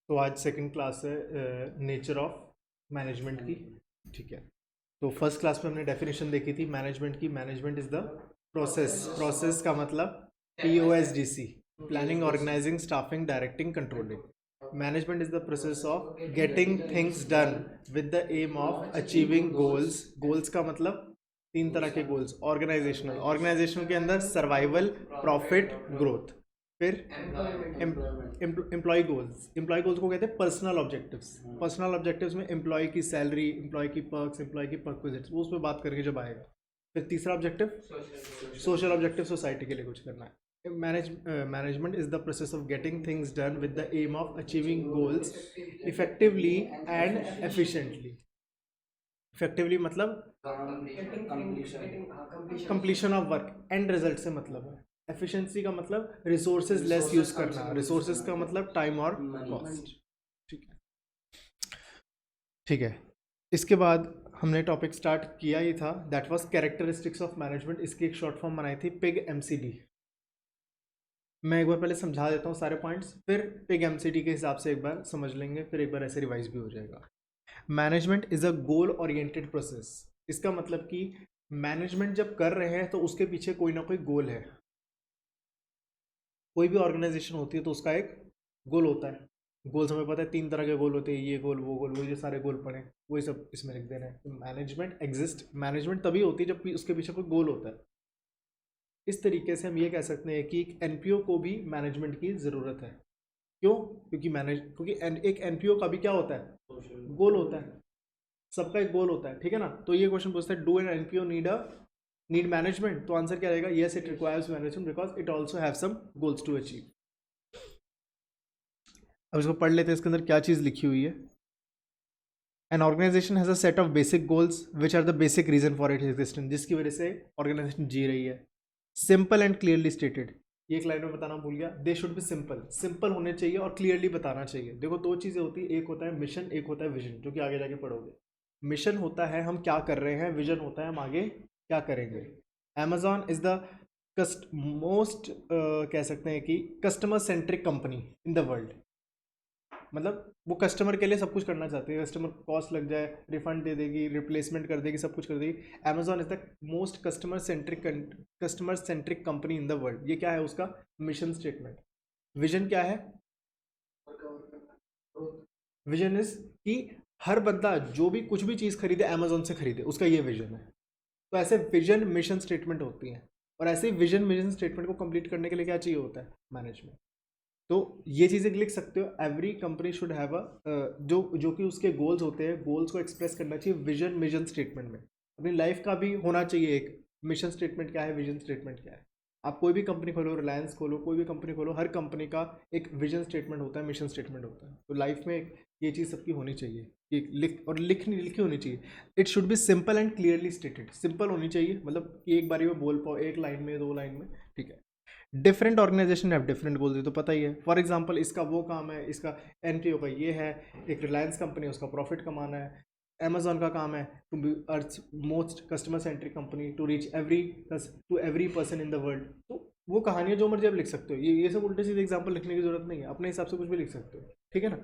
तो आज second class है नेचर ऑफ मैनेजमेंट की। ठीक है, तो फर्स्ट क्लास में हमने डेफिनेशन देखी थी मैनेजमेंट की। Management is the process. Process का मतलब POSDC, planning, organising, staffing, directing, controlling. Management is the process of getting things done with the aim of achieving goals. Goals का मतलब तीन तरह के गोल्स। ऑर्गेनाइजेशनल, ऑर्गेनाइजेशनल के अंदर सर्वाइवल, प्रॉफिट, ग्रोथ। फिर एम्प्लॉय गोल्स। एम्प्लॉय गोल्स को कहते हैं पर्सनल ऑब्जेक्टिव्स। पर्सनल ऑब्जेक्टिव्स में एम्प्लॉय की सैलरी, एम्प्लॉय की पर्क्स, एम्प्लॉय की परक्विजिट्स, वो उस पर बात करके जब आएगा। फिर तीसरा ऑब्जेक्टिव सोशल ऑब्जेक्टिव, सोसाइटी के लिए कुछ करना है। Management is the process of getting things done with the aim of achieving goals effectively and efficiently. Effectively मतलब completion of work, and result से मतलब है। एफिशिएंसी का मतलब रिसोर्सेज लेस यूज करना, रिसोर्सेज का मतलब टाइम और कॉस्ट। ठीक है, ठीक है। इसके बाद हमने टॉपिक स्टार्ट किया ही था, that was characteristics of management. इसकी एक शॉर्ट फॉर्म बनाई थी पिग MCD। मैं एक बार पहले समझा देता हूँ सारे पॉइंट्स, फिर पिग MCD के हिसाब से एक बार समझ लेंगे, फिर एक बार ऐसे रिवाइज भी हो जाएगा। Management is a goal oriented process. इसका मतलब कि मैनेजमेंट जब कर रहे हैं तो उसके पीछे कोई ना कोई गोल है। कोई भी ऑर्गेनाइजेशन होती है तो उसका एक गोल होता है। गोल्स हमें पता है तीन तरह के गोल होते हैं, ये गोल, वो ये सारे गोल पड़े, वही सब इसमें लिख देना है। तो मैनेजमेंट तभी होती है जब उसके पीछे कोई गोल होता है। इस तरीके से हम ये कह सकते हैं कि एक NPO को भी मैनेजमेंट की ज़रूरत है। क्यों? क्योंकि एक NPO का भी क्या होता है, गोल होता है। सबका एक गोल होता है, ठीक है ना। तो ये क्वेश्चन पूछता है, do an NPO need management? तो आंसर क्या रहेगा, yes it requires management because it also have some goals to achieve. अब इसको पढ़ लेते हैं, इसके अंदर क्या चीज़ लिखी हुई है। An organisation has a set of basic goals which are the basic reason for it existence, जिसकी वजह से ऑर्गेनाइजेशन जी रही है। सिंपल एंड क्लियरली स्टेटेड, ये एक लाइन में बताना भूल गया, they should be simple. Simple होने चाहिए और क्लियरली बताना चाहिए। देखो दो चीज़ें होती है, एक होता है मिशन, एक होता है विजन, जो कि आगे जाके पढ़ोगे। मिशन होता है हम क्या कर रहे हैं, विजन होता है हम आगे क्या करेंगे। Amazon इज द मोस्ट कह सकते हैं कि customer centric company in the world. मतलब वो कस्टमर के लिए सब कुछ करना चाहती है, कस्टमर कॉस्ट लग जाए रिफंड दे देगी, रिप्लेसमेंट कर देगी, सब कुछ कर देगी। Amazon is the most customer centric company in the world. ये क्या है उसका मिशन स्टेटमेंट। विजन क्या है, विजन इज कि हर बंदा जो भी कुछ भी चीज़ खरीदे Amazon से खरीदे, उसका ये विजन है। तो ऐसे विजन मिशन स्टेटमेंट होती हैं, और ऐसे विजन मिशन स्टेटमेंट को कंप्लीट करने के लिए क्या चाहिए होता है, मैनेजमेंट। तो ये चीज़ें लिख सकते हो, every company should have a जो कि उसके गोल्स होते हैं, गोल्स को एक्सप्रेस करना चाहिए विजन मिशन स्टेटमेंट में। अपनी लाइफ का भी होना चाहिए एक मिशन स्टेटमेंट क्या है, विजन स्टेटमेंट क्या है। आप कोई भी कंपनी खोलो, रिलायंस खोलो, कोई भी कंपनी खोलो, हर कंपनी का एक विजन स्टेटमेंट होता है, मिशन स्टेटमेंट होता है। तो लाइफ में ये चीज़ सबकी होनी चाहिए कि लिखी होनी चाहिए। It should be simple and clearly stated. Simple होनी चाहिए, मतलब कि एक बारी में बोल पाओ, एक लाइन में, दो लाइन में, ठीक है। Different organisation have different goals, ये तो पता ही है। फॉर एग्जांपल इसका वो काम है, इसका NPO का ये है, एक रिलायंस कंपनी है उसका प्रॉफिट कमाना है। Amazon का काम है to be earth most customer centric company, to reach every person in the world. तो वो कहानियाँ जो मर्जी आप लिख सकते हो, ये सब उल्टे सीधे एग्जाम्पल लिखने की जरूरत नहीं है, अपने हिसाब से कुछ भी लिख सकते हो, ठीक है ना।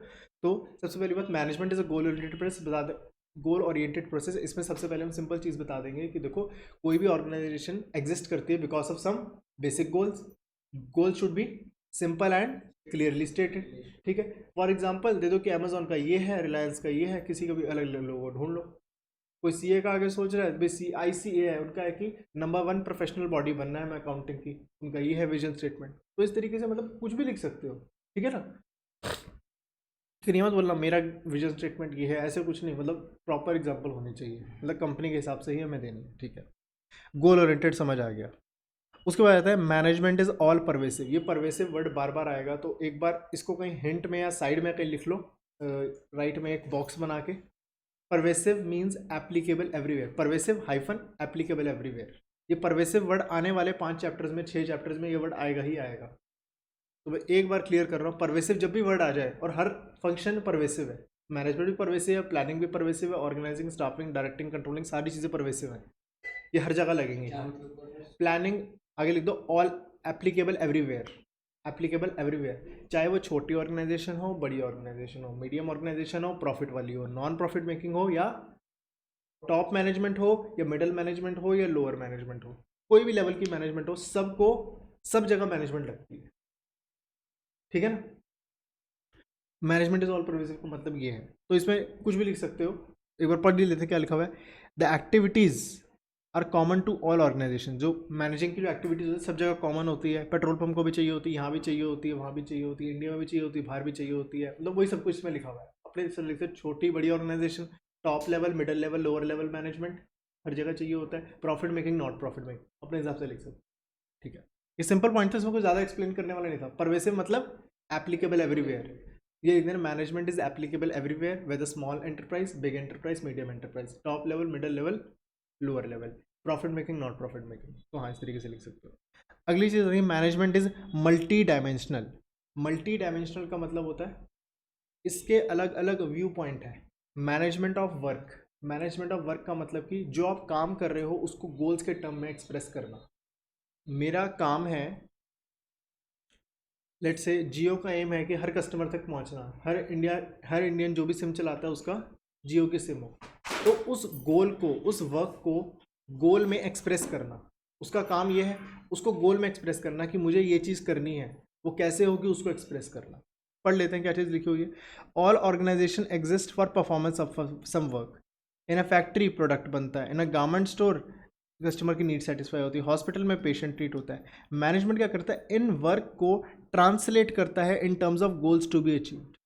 तो सबसे पहली बात, management is a goal oriented process. बता दे गोल ओरिएंटेड प्रोसेस, इसमें सबसे पहले हम सिंपल चीज़ बता देंगे कि देखो कोई भी ऑर्गेनाइजेशन एग्जिस्ट करती है because of some basic goals. Goal should be simple and clearly stated, ठीक है। फॉर एग्जांपल दे दो कि अमेजोन का ये है, रिलायंस का ये है, किसी का भी अलग अलग लोगो ढूंढ लो। कोई CA का आगे सोच रहा है, भाई ICA है, उनका है कि नंबर 1 प्रोफेशनल बॉडी बनना है मैं अकाउंटिंग की, उनका ये है विजन स्टेटमेंट। तो इस तरीके से मतलब कुछ भी लिख सकते हो, ठीक है ना। फिर ये मत बोलना मेरा विजन स्टेटमेंट ये है, ऐसे कुछ नहीं, मतलब प्रॉपर एग्जाम्पल होनी चाहिए, मतलब कंपनी के हिसाब से ही हमें देनी है, ठीक है। गोल ओरिएंटेड समझ आ गया। उसके बाद आता है मैनेजमेंट इज ऑल परवेसिव। ये परवेसिव वर्ड बार बार आएगा, तो एक बार इसको कहीं हिंट में या साइड में कहीं लिख लो, राइट में एक बॉक्स बना के। Pervasive means applicable everywhere, pervasive hyphen applicable everywhere. ये परवेसिव वर्ड आने वाले 5 चैप्टर्स में, 6 चैप्टर्स में ये वर्ड आएगा ही आएगा। तो मैं एक बार क्लियर कर रहा हूँ, परवेसिव जब भी वर्ड आ जाए, और हर फंक्शन परवेसिव है, मैनेजमेंट भी परवेसिव है, प्लानिंग भी परवेसिव है, ऑर्गेनाइजिंग, स्टाफिंग, डायरेक्टिंग, कंट्रोलिंग, सारी चीज़ें परवेसिव हैं, ये हर जगह लगेंगी। प्लानिंग आगे लिख दो, all applicable everywhere. Applicable everywhere, चाहे वो छोटी ऑर्गेनाइजेशन हो, बड़ी ऑर्गेनाइजेशन हो, मीडियम ऑर्गेनाइजेशन हो, प्रॉफिट वाली हो, नॉन प्रॉफिट मेकिंग हो, या टॉप मैनेजमेंट हो, या मिडिल मैनेजमेंट हो, या लोअर मैनेजमेंट हो, कोई भी लेवल की मैनेजमेंट हो, सबको सब जगह मैनेजमेंट लगती है, ठीक है ना। मैनेजमेंट इज ऑल परवेसिव का मतलब ये है। तो इसमें कुछ भी लिख सकते हो, एक बार पढ़ लेते हैं क्या लिखा हुआ है। The activities are common to all organisation, जो मैनेजिंग की जो एक्टिविटीज है सब जगह कॉमन होती है। पेट्रोल पंप को भी चाहिए होती है, यहाँ भी चाहिए होती है, वहाँ भी चाहिए होती है, इंडिया में भी चाहिए होती है, बाहर भी चाहिए होती है, मतलब वही सब कुछ इसमें लिखा हुआ है। अपने हिसाब से लिखते हैं, छोटी बड़ी organisation, top level, middle level, lower level management, हर जगह चाहिए होता है। Profit making, not profit making, अपने हिसाब से लिख सकते, ठीक है। ये सिंपल पॉइंट था, इसमें कुछ ज़्यादा एक्सप्लेन करने वाला नहीं था। परवेसिव मतलब एप्लीकेबल एवरीवेयर। ये इधर management is applicable everywhere, whether small enterprise, big enterprise, medium enterprise, top level, middle level, lower level, profit making, not profit making. तो हाँ, इस तरीके से लिख सकते हो। अगली चीज़ होती है management is multi dimensional. Multi dimensional का मतलब होता है इसके अलग अलग व्यू पॉइंट है। Management of work, management of work का मतलब कि जो आप काम कर रहे हो उसको गोल्स के टर्म में एक्सप्रेस करना। मेरा काम है, लेट्स से जियो का एम है कि हर कस्टमर तक पहुंचना, हर इंडियन जो भी सिम चलाता है उसका जियो की सिम हो, तो उस गोल को, उस वर्क को गोल में एक्सप्रेस करना, उसका काम ये है उसको गोल में एक्सप्रेस करना कि मुझे ये चीज़ करनी है। वो कैसे होगी उसको एक्सप्रेस करना। पढ़ लेते हैं क्या चीज़ लिखी हुई है। All organisation exist for performance of some work. In a factory product बनता है, in a garment store customer की नीड सेटिस्फाई होती है, हॉस्पिटल में पेशेंट ट्रीट होता है। मैनेजमेंट क्या करता है, इन वर्क को ट्रांसलेट करता है in terms of goals to be achieved.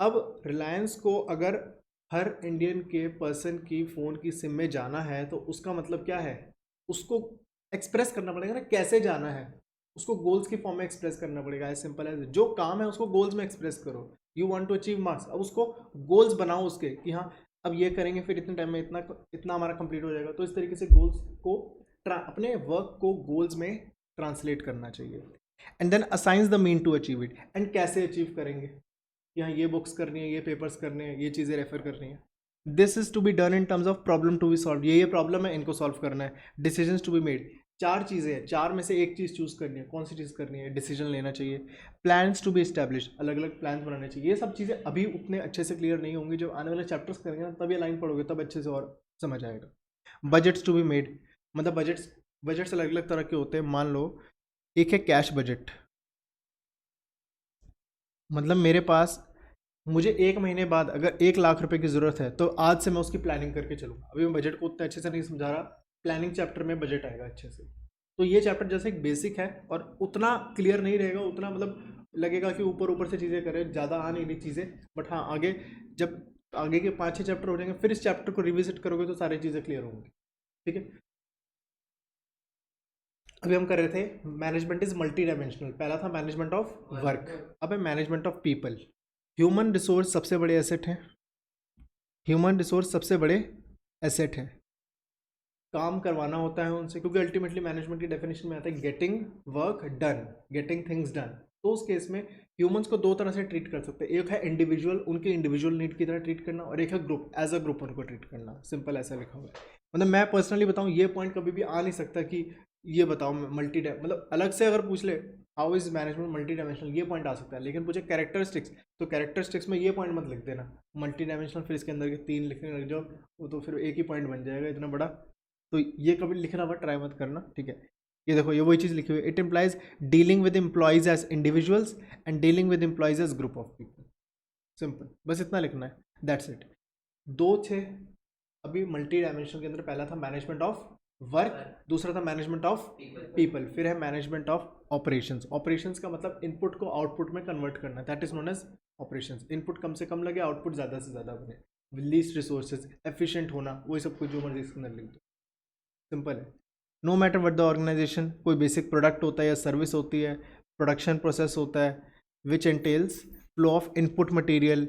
अब रिलायंस को अगर हर इंडियन के पर्सन की फ़ोन की सिम में जाना है तो उसका मतलब क्या है, उसको एक्सप्रेस करना पड़ेगा ना, कैसे जाना है, उसको गोल्स की फॉर्म में एक्सप्रेस करना पड़ेगा। एज सिंपल एज, जो काम है उसको गोल्स में एक्सप्रेस करो। You want to achieve marks, अब उसको गोल्स बनाओ उसके कि हाँ अब ये करेंगे फिर इतने टाइम में इतना इतना हमारा कंप्लीट हो जाएगा। तो इस तरीके से गोल्स को अपने वर्क को गोल्स में ट्रांसलेट करना चाहिए। And then assigns the mean to achieve it, and कैसे अचीव करेंगे, यहाँ ये बुक्स करनी है, ये पेपर्स करने हैं, ये चीज़ें रेफर करनी है। This is to be done in terms of problem to be solve, ये प्रॉब्लम है इनको सॉल्व करना है। डिसीजंस टू बी मेड, चार चीज़ें हैं, चार में से एक चीज़ चूज़ करनी है, कौन सी चीज़ करनी है, डिसीजन लेना चाहिए। प्लान्स टू बी इस्टेब्लिश, अलग अलग प्लान्स बनाने चाहिए। ये सब चीज़ें अभी उतने अच्छे से क्लियर नहीं होंगी, जब आने वाले चैप्टर्स करेंगे ना तब ये लाइन पढ़ोगे तब अच्छे से और समझ आएगा। बजट्स टू बी मेड, मतलब बजट्स अलग अलग तरह के होते हैं। मान लो एक है कैश बजट, मतलब मेरे पास, मुझे एक महीने बाद अगर 1 लाख रुपए की ज़रूरत है तो आज से मैं उसकी प्लानिंग करके चलूँगा। अभी मैं बजट को उतना अच्छे से नहीं समझा रहा, प्लानिंग चैप्टर में बजट आएगा अच्छे से। तो ये चैप्टर जैसे एक बेसिक है और उतना क्लियर नहीं रहेगा, उतना मतलब लगेगा कि ऊपर ऊपर से चीज़ें करें, ज़्यादा आ नहीं रही चीज़ें। बट हाँ, आगे जब आगे के 5-6 चैप्टर हो जाएंगे फिर इस चैप्टर को रिविजिट करोगे तो सारी चीज़ें क्लियर होंगी, ठीक है। अभी हम कर रहे थे मैनेजमेंट इज मल्टी डायमेंशनल, पहला था मैनेजमेंट ऑफ वर्क, अब है management of people. Human resource सबसे बड़े एसेट हैं, ह्यूमन रिसोर्स सबसे बड़े एसेट हैं। काम करवाना होता है उनसे, क्योंकि अल्टीमेटली मैनेजमेंट की डेफिनेशन में आता है getting work done, getting things done. तो उस केस में ह्यूमंस को दो तरह से ट्रीट कर सकते हैं, एक है इंडिविजुअल, उनके इंडिविजुअल नीड की तरह ट्रीट करना, और एक है ग्रुप, एज अ ग्रुप उनको ट्रीट करना। सिंपल ऐसा लिखा हुआ है। मतलब मैं पर्सनली बताऊं, ये पॉइंट कभी भी आ नहीं सकता कि ये बताओ मल्टी, मतलब अलग से अगर पूछ ले how is management multi dimensional, ये पॉइंट आ सकता है। लेकिन पूछे कैरेक्टरिस्टिक्स, तो कैरेक्टरिस्टिक्स में ये पॉइंट मत लिख देना मल्टी डायमेंशनल, फिर इसके अंदर के 3 लिखने लग जाओ, वो तो फिर एक ही पॉइंट बन जाएगा इतना बड़ा। तो ये कभी लिखना मत, ट्राई मत करना, ठीक है। ये देखो, ये वही चीज़ लिखी हुई है, it implies dealing with employees as individuals and dealing with employees as group of people. Simple, बस इतना लिखना है, दैट्स इट। दो थे अभी मल्टी डायमेंशन के अंदर, पहला था मैनेजमेंट ऑफ वर्क, दूसरा था मैनेजमेंट ऑफ पीपल, फिर है मैनेजमेंट ऑफ ऑपरेशंस। ऑपरेशंस का मतलब इनपुट को आउटपुट में कन्वर्ट करना, that is known as operations. Input कम से कम लगे, आउटपुट ज़्यादा से ज़्यादा बने, लीस्ट रिसोर्सेज, एफिशिएंट होना, वही सब कुछ जो मर्जी इसके अंदर लिख दो, सिंपल है। No matter what the organisation, कोई बेसिक प्रोडक्ट होता है या सर्विस होती है, प्रोडक्शन प्रोसेस होता है, which entails flow of input material,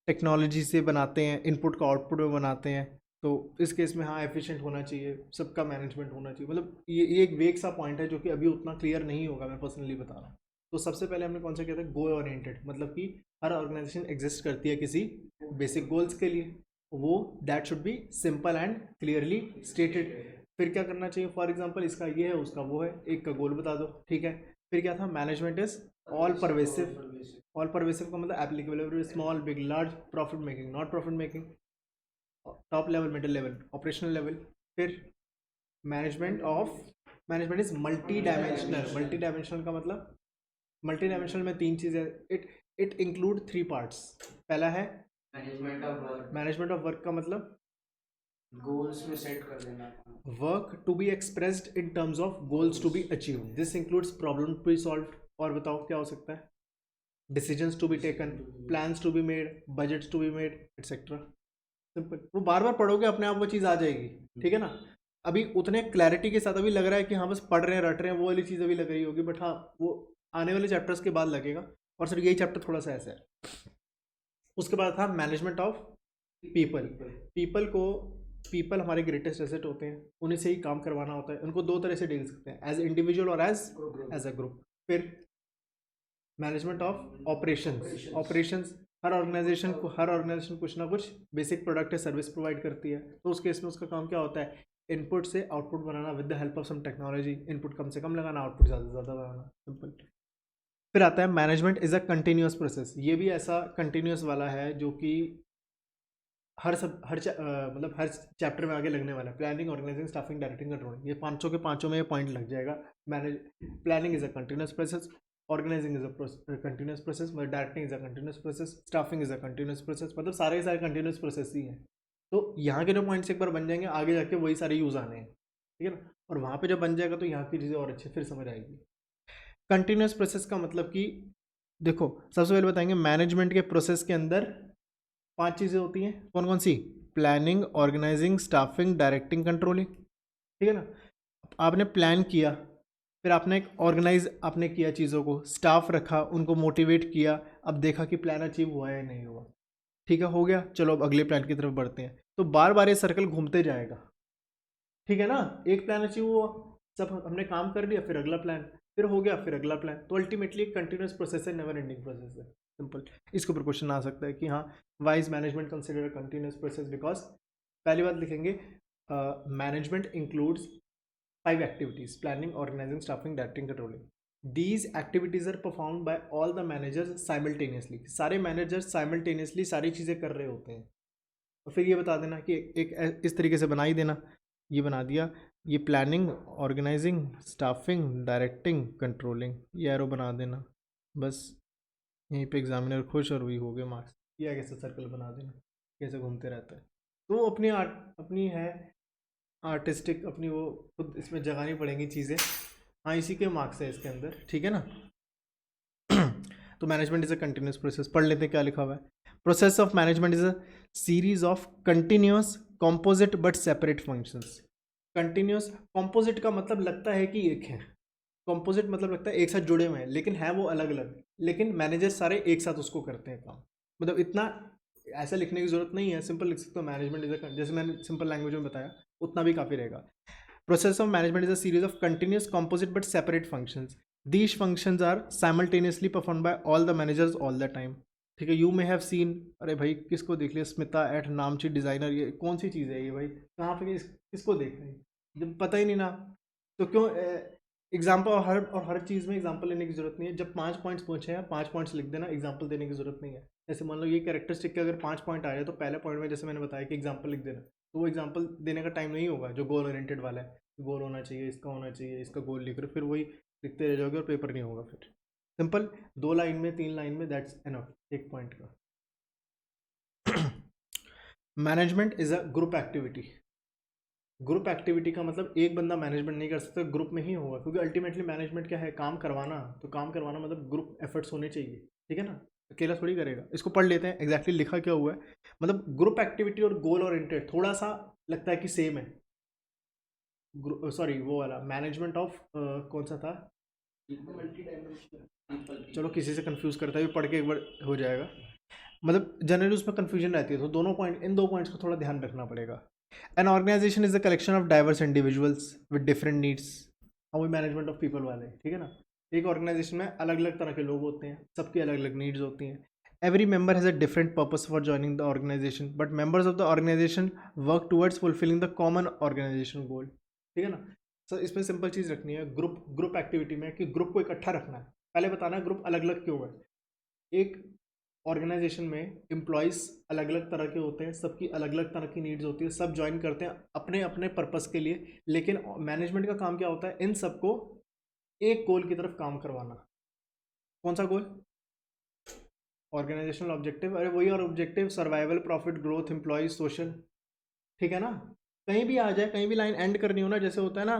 technology से बनाते हैं, इनपुट को आउटपुट में बनाते हैं। तो इस केस में हाँ एफिशिएंट होना चाहिए, सबका मैनेजमेंट होना चाहिए। मतलब ये एक वेग सा पॉइंट है जो कि अभी उतना क्लियर नहीं होगा, मैं पर्सनली बता रहा हूँ। तो सबसे पहले हमने कौन सा किया था, गोल ओरिएंटेड, मतलब कि हर ऑर्गेनाइजेशन एग्जिस्ट करती है किसी बेसिक गोल्स के लिए, वो that should be simple and clearly stated. फिर क्या करना चाहिए, फॉर एग्जांपल इसका ये है, उसका वो है, एक का गोल बता दो, ठीक है। फिर क्या था, management is all pervasive. All pervasive का मतलब applicable every small big large, profit making not profit making, top level middle level operational level. फिर management is multi dimensional. Multi dimensional का मतलब, मल्टी डायमेंशनल में तीन चीज़ें, इट इंक्लूड थ्री पार्ट्स। पहला है मैनेजमेंट ऑफ वर्क का मतलब गोल्स में सेट कर देना, work to be expressed in terms of goals to be achieve, this includes problem to be solve. और बताओ क्या हो सकता है, decisions to be taken, plans to be made, budgets to be made, etcetera. Simple, वो बार बार पढ़ोगे अपने आप वो चीज़ आ जाएगी, ठीक है ना। अभी उतने क्लैरिटी के साथ अभी लग रहा है कि हाँ बस पढ़ रहे हैं रट रहे हैं, वो वाली चीज़ अभी लग रही होगी, बट हाँ वो आने वाले चैप्टर्स के बाद लगेगा। और सर यही चैप्टर थोड़ा सा ऐसा है। उसके बाद था मैनेजमेंट ऑफ पीपल। पीपल हमारे ग्रेटेस्ट एसेट होते हैं, उन्हीं से ही काम करवाना होता है। उनको दो तरह से डील सकते हैं, एज इंडिविजुअल और एज अ ग्रुप। फिर मैनेजमेंट ऑफ ऑपरेशंस, हर ऑर्गेनाइजेशन कुछ ना कुछ बेसिक प्रोडक्ट या सर्विस प्रोवाइड करती है, तो उस केस में उसका काम क्या होता है, इनपुट से आउटपुट बनाना with the help of some technology. Input कम से कम लगाना, आउटपुट ज़्यादा से ज़्यादा बनाना, सिंपल। फिर आता है management is a continuous process. ये भी ऐसा कंटिन्यूस वाला है जो कि मतलब हर चैप्टर में आगे लगने वाला है। Planning, organising, staffing, directing, controlling, ये पांचों के पांचों में ये पॉइंट लग जाएगा। Manage planning is a continuous process, organising is a continuous process, मतलब directing is a continuous process, staffing is a continuous process, मतलब सारे कंटिन्यूस प्रोसेस ही हैं। तो यहाँ के जो पॉइंट्स एक बार बन जाएंगे, आगे जाके वही सारे यूज़ आने हैं, ठीक है ना। और वहाँ पे जब बन जाएगा तो यहाँ की चीज़ें और अच्छे फिर समझ आएगी। कंटिन्यूस प्रोसेस का मतलब कि देखो, सबसे पहले बताएंगे मैनेजमेंट के प्रोसेस के अंदर पांच चीज़ें होती हैं, कौन कौन सी, planning, organising, staffing, directing, controlling, ठीक है ना। आपने प्लान किया, फिर आपने एक ऑर्गेनाइज आपने किया चीज़ों को, स्टाफ रखा, उनको मोटिवेट किया, अब देखा कि प्लान अचीव हुआ है या नहीं हुआ, ठीक है, हो गया, चलो अब अगले प्लान की तरफ बढ़ते हैं। तो बार बार ये सर्कल घूमते जाएगा, ठीक है ना। एक प्लान अचीव हुआ, सब हमने काम कर लिया, फिर अगला प्लान, फिर हो गया, फिर अगला प्लान। तो अल्टीमेटली एक कंटिन्यूस प्रोसेस है, नेवर एंडिंग प्रोसेस है, सिंपल। इसके ऊपर क्वेश्चन आ सकता है कि हाँ, why's management consider continuous process, because पहली बात लिखेंगे management includes 5 activities, planning, organising, staffing, directing, controlling. These activities are performed by all the managers simultaneously, सारे मैनेजर्स साइमल्टेनियसली सारी चीज़ें कर रहे होते हैं। और फिर ये बता देना कि एक इस तरीके से बना ही देना, ये बना दिया, ये planning, organising, staffing, directing, controlling, ये एरो बना देना, बस यहीं पे एग्जामिनर खुश और वही हो गए मार्क्स। ये आगे से सर्कल बना देना, कैसे घूमते रहता है। तो वो अपनी अपनी है आर्टिस्टिक, अपनी वो खुद इसमें जगानी पड़ेंगी चीज़ें। हाँ, इसी के मार्क्स है इसके अंदर, ठीक है ना। तो management is a continuous process, पढ़ लेते क्या लिखा हुआ है। Process of management is a series of continuous composite but separate functions. Continuous, composite का मतलब लगता है कि एक है, कॉम्पोजिट मतलब लगता है एक साथ जुड़े हुए हैं, लेकिन है वो अलग अलग, लेकिन मैनेजर सारे एक साथ उसको करते हैं काम। मतलब इतना ऐसा लिखने की जरूरत नहीं है, सिंपल लिख सकते हो मैनेजमेंट इज अ, जैसे मैंने सिंपल लैंग्वेज में बताया उतना भी काफ़ी रहेगा। Process of management is a series of continuous, composite but separate functions. These functions are simultaneously performed by all the managers all the time. ठीक है, यू मे हैव सीन, अरे भाई किसको देख लिया, स्मिता एट नामची डिज़ाइनर, ये कौन सी चीज़ है ये भाई, कहाँ पे किसको देख रहे हैं, जब पता ही नहीं ना। तो क्यों एग्जाम्पल, और हर चीज़ में एग्जाम्पल लेने की जरूरत नहीं है। जब 5 पॉइंट्स पूछे हैं, 5 पॉइंट्स लिख देना, एग्जाम्पल देने की जरूरत नहीं है। जैसे मान लो ये कैरेक्टरिस्टिक के अगर 5 पॉइंट आए तो पहले पॉइंट में जैसे मैंने बताया कि एग्जाम्पल लिख देना, तो वो एग्जाम्पल देने का टाइम नहीं होगा जो गोल ओरिएंटेड वाला है, गोल होना चाहिए, इसका होना चाहिए, इसका गोल लिख रहे, फिर वही लिखते रह जाओगे और पेपर नहीं होगा फिर। सिंपल, 2 लाइन में 3 लाइन में दैट्स एनफ एक पॉइंट का। Management is a group activity. Group activity का मतलब एक बंदा मैनेजमेंट नहीं कर सकता, ग्रुप में ही होगा, क्योंकि अल्टीमेटली मैनेजमेंट क्या है, काम करवाना। तो काम करवाना मतलब ग्रुप एफर्ट्स होने चाहिए, ठीक है ना, अकेला थोड़ी करेगा। इसको पढ़ लेते हैं एग्जैक्टली लिखा क्या हुआ है। मतलब ग्रुप एक्टिविटी और गोल ओरिएंटेड थोड़ा सा लगता है कि सेम है। सॉरी वो वाला मैनेजमेंट ऑफ कौन सा था, चलो किसी से कंफ्यूज करता है, पढ़ के एक बार हो जाएगा। मतलब जनरली उसमें कंफ्यूजन रहती है, तो दोनों पॉइंट, इन दो पॉइंट्स को थोड़ा ध्यान रखना पड़ेगा। An organisation is a collection of diverse individuals with different needs. हाँ, वही मैनेजमेंट ऑफ पीपल वाले, ठीक है ना। एक ऑर्गेनाइजेशन में अलग अलग तरह के लोग होते हैं, सबकी अलग अलग नीड्स होती हैं। Every member has a different purpose for joining the organisation, but members of the organisation work towards fulfilling the common organisation goal, ठीक है ना। सर इसमें सिंपल चीज़ रखनी है, ग्रुप एक्टिविटी में कि ग्रुप को इकट्ठा रखना है। पहले बताना है ग्रुप अलग अलग क्यों है। एक ऑर्गेनाइजेशन में एम्प्लॉयज़ अलग अलग तरह के होते हैं, सबकी अलग अलग तरह की नीड्स होती है, सब ज्वाइन करते हैं अपने अपने पर्पस के लिए, लेकिन मैनेजमेंट का काम क्या होता है, इन सबको एक गोल की तरफ काम करवाना। कौन सा गोल? Organisational objective. अरे वही और objective, survival, profit, growth, employees, social. ठीक है ना, कहीं भी आ जाए, कहीं भी लाइन एंड करनी हो ना, जैसे होता है ना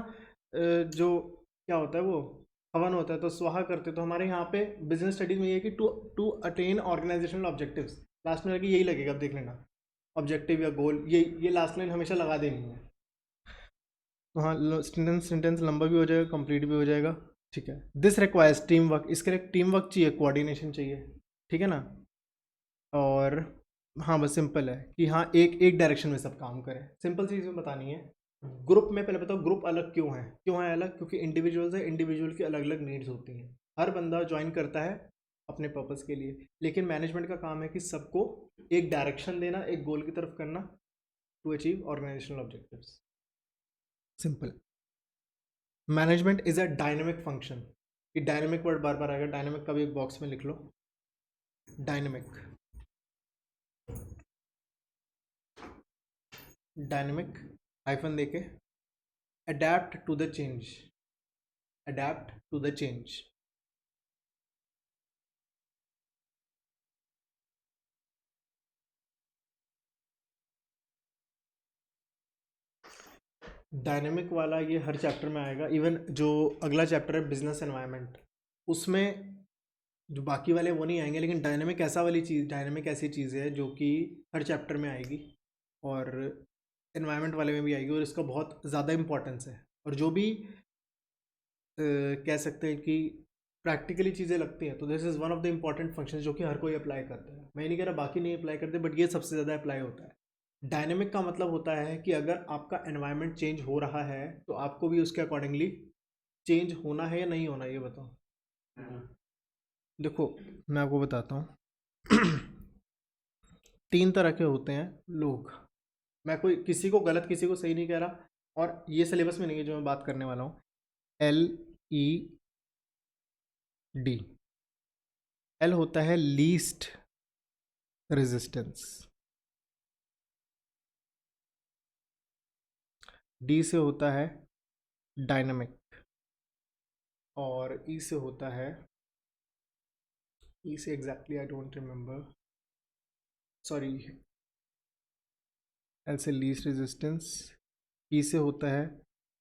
जो क्या होता है वो हवन होता है तो स्वाहा करते, तो हमारे यहाँ पे बिजनेस स्टडीज में ये है कि to attain organisational objectives, last में लगे यही लगेगा, अब देख लेना, ऑब्जेक्टिव या गोल, ये लास्ट लाइन हमेशा लगा देनी है। तो हाँ, सेंटेंस लंबा भी हो जाएगा, कंप्लीट भी हो जाएगा। ठीक है, दिस रिक्वायर्स टीम वर्क, इसके लिए टीम वर्क चाहिए, कोऑर्डिनेशन चाहिए। ठीक है ना, और हाँ बस सिंपल है कि हाँ एक एक डायरेक्शन में सब काम करें, सिंपल चीज़ बतानी है। ग्रुप में पहले बताओ ग्रुप अलग क्यों है अलग, क्योंकि इंडिविजुअल्स है, इंडिविजुअल की अलग अलग नीड्स होती हैं, हर बंदा ज्वाइन करता है अपने पर्पस के लिए, लेकिन मैनेजमेंट का काम है कि सबको एक डायरेक्शन देना, एक गोल की तरफ करना, to achieve organisational objectives. Simple. Management is a dynamic function, ये डायनेमिक वर्ड बार बार आएगा, डायनेमिक का भी एक बॉक्स में लिख लो, डायनेमिक, डायनेमिक हाइफन देके, adapt to the change, adapt to the change. Dynamic वाला ये हर चैप्टर में आएगा, इवन जो अगला चैप्टर है बिजनेस एनवायरनमेंट, उसमें जो बाकी वाले वो नहीं आएंगे, लेकिन डायनेमिक ऐसा वाली चीज़, डायनेमिक ऐसी चीज़ है जो कि हर चैप्टर में आएगी और एनवायरनमेंट वाले में भी आएगी, और इसका बहुत ज़्यादा इम्पोर्टेंस है। और जो भी कह सकते हैं कि प्रैक्टिकली चीज़ें लगती हैं, तो this is one of the important functions जो कि हर कोई अप्लाई करता है। मैं नहीं कह रहा बाकी नहीं अप्लाई करते, बट ये सबसे ज़्यादा अप्लाई होता है। डायनेमिक का मतलब होता है कि अगर आपका एनवायरनमेंट चेंज हो रहा है तो आपको भी उसके अकॉर्डिंगली चेंज होना है या नहीं होना, ये बताओ। देखो मैं आपको बताता हूँ तीन तरह के होते हैं लोग, मैं कोई किसी को गलत किसी को सही नहीं कह रहा, और ये सिलेबस में नहीं है जो मैं बात करने वाला हूँ। LED, एल होता है लीस्ट रेजिस्टेंस, डी से होता है डायनामिक, और ई से होता है, ई से exactly I don't remember, sorry, L से लीस्ट रेजिस्टेंस, ई से होता है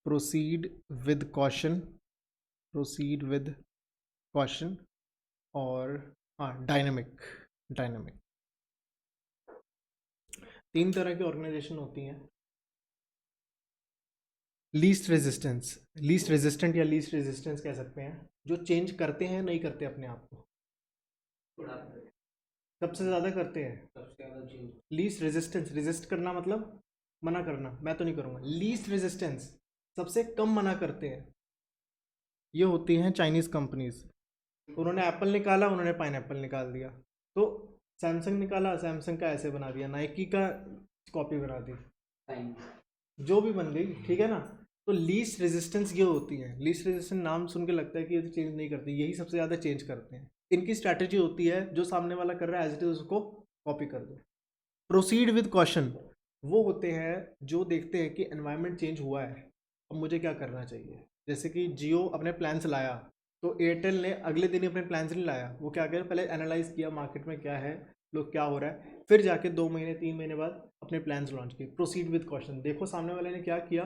proceed with caution, proceed with caution, और हाँ डायनामिक, डायनामिक। तीन तरह की ऑर्गेनाइजेशन होती हैं। लीस्ट रेजिस्टेंस, लीस्ट रेजिस्टेंट या लीस्ट रेजिस्टेंस कह सकते हैं, जो चेंज करते हैं नहीं करते अपने आप को, सबसे ज़्यादा करते हैं। सबसे ज़्यादा चेंज लीस्ट रेजिस्टेंस, रेजिस्ट करना मतलब मना करना, मैं तो नहीं करूँगा। लीस्ट रेजिस्टेंस, सबसे कम मना करते हैं, ये होती हैं चाइनीज़ कंपनीज। उन्होंने एप्पल निकाला, उन्होंने पाइनएप्पल निकाल दिया, तो सैमसंग निकाला, सैमसंग का ऐसे बना दिया, नाइकी का कॉपी बना दी, टाइम जो भी बन गई। ठीक है ना, तो लीस्ट रेजिस्टेंस ये होती है। लीस्ट रेजिस्टेंस नाम सुन के लगता है कि ये तो चेंज नहीं करती, यही सबसे ज़्यादा चेंज करते हैं। इनकी स्ट्रैटेजी होती है जो सामने वाला कर रहा है एज इट इज उसको कॉपी कर दो। प्रोसीड विद कॉशन, वो होते हैं जो देखते हैं कि एनवायरनमेंट चेंज हुआ है, अब मुझे क्या करना चाहिए। जैसे कि जियो अपने प्लान्स लाया, तो एयरटेल ने अगले दिन ही अपने प्लान्स नहीं लाया, वो क्या करे, पहले एनालाइज किया मार्केट में क्या है, लोग क्या हो रहा है, फिर जाके 2 महीने 3 महीने बाद अपने प्लान्स लॉन्च किए। प्रोसीड विद कॉशन, देखो सामने वाले ने क्या किया,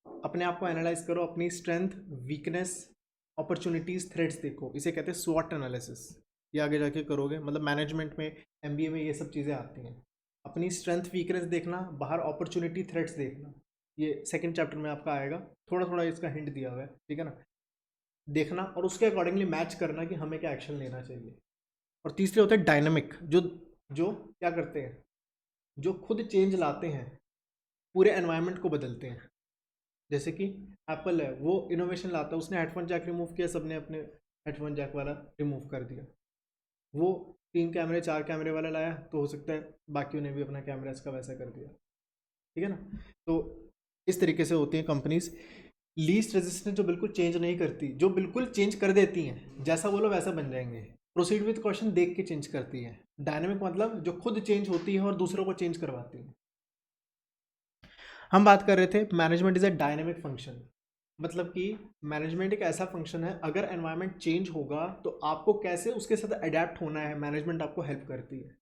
अपने आप को एनालाइज करो, अपनी स्ट्रेंथ, वीकनेस, अपॉर्चुनिटीज़, थ्रेट्स देखो, इसे कहते हैं स्वॉट एनालिसिस। ये आगे जाके करोगे, मतलब मैनेजमेंट में, एमबीए में ये सब चीज़ें आती हैं। अपनी स्ट्रेंथ वीकनेस देखना, बाहर अपॉर्चुनिटी थ्रेट्स देखना, ये सेकंड चैप्टर में आपका आएगा, थोड़ा थोड़ा इसका हिंट दिया हुआ है। ठीक है ना, देखना और उसके अकॉर्डिंगली मैच करना कि हमें क्या एक्शन लेना चाहिए। और तीसरे होते हैं डायनामिक, जो जो क्या करते हैं, जो खुद चेंज लाते हैं, पूरे एनवायरनमेंट को बदलते हैं। जैसे कि एप्पल है, वो इनोवेशन लाता है, उसने हेडफोन जैक रिमूव किया, सबने अपने हेडफोन जैक वाला रिमूव कर दिया। वो 3 कैमरे 4 कैमरे वाला लाया, तो हो सकता है बाकियों ने भी अपना कैमरा इसका वैसा कर दिया। ठीक है ना, तो इस तरीके से होती हैं कंपनीज। लीस्ट रेजिस्टेंस जो बिल्कुल चेंज नहीं करती, जो बिल्कुल चेंज कर देती हैं, जैसा बोलो वैसा बन जाएंगे। प्रोसीड विद क्वेश्चन देख के चेंज करती है। डायनेमिक मतलब जो खुद चेंज होती है और दूसरों को चेंज करवाती है। हम बात कर रहे थे management is a dynamic function, मतलब कि मैनेजमेंट एक ऐसा फंक्शन है, अगर एनवायरनमेंट चेंज होगा तो आपको कैसे उसके साथ अडेप्ट होना है, मैनेजमेंट आपको हेल्प करती है।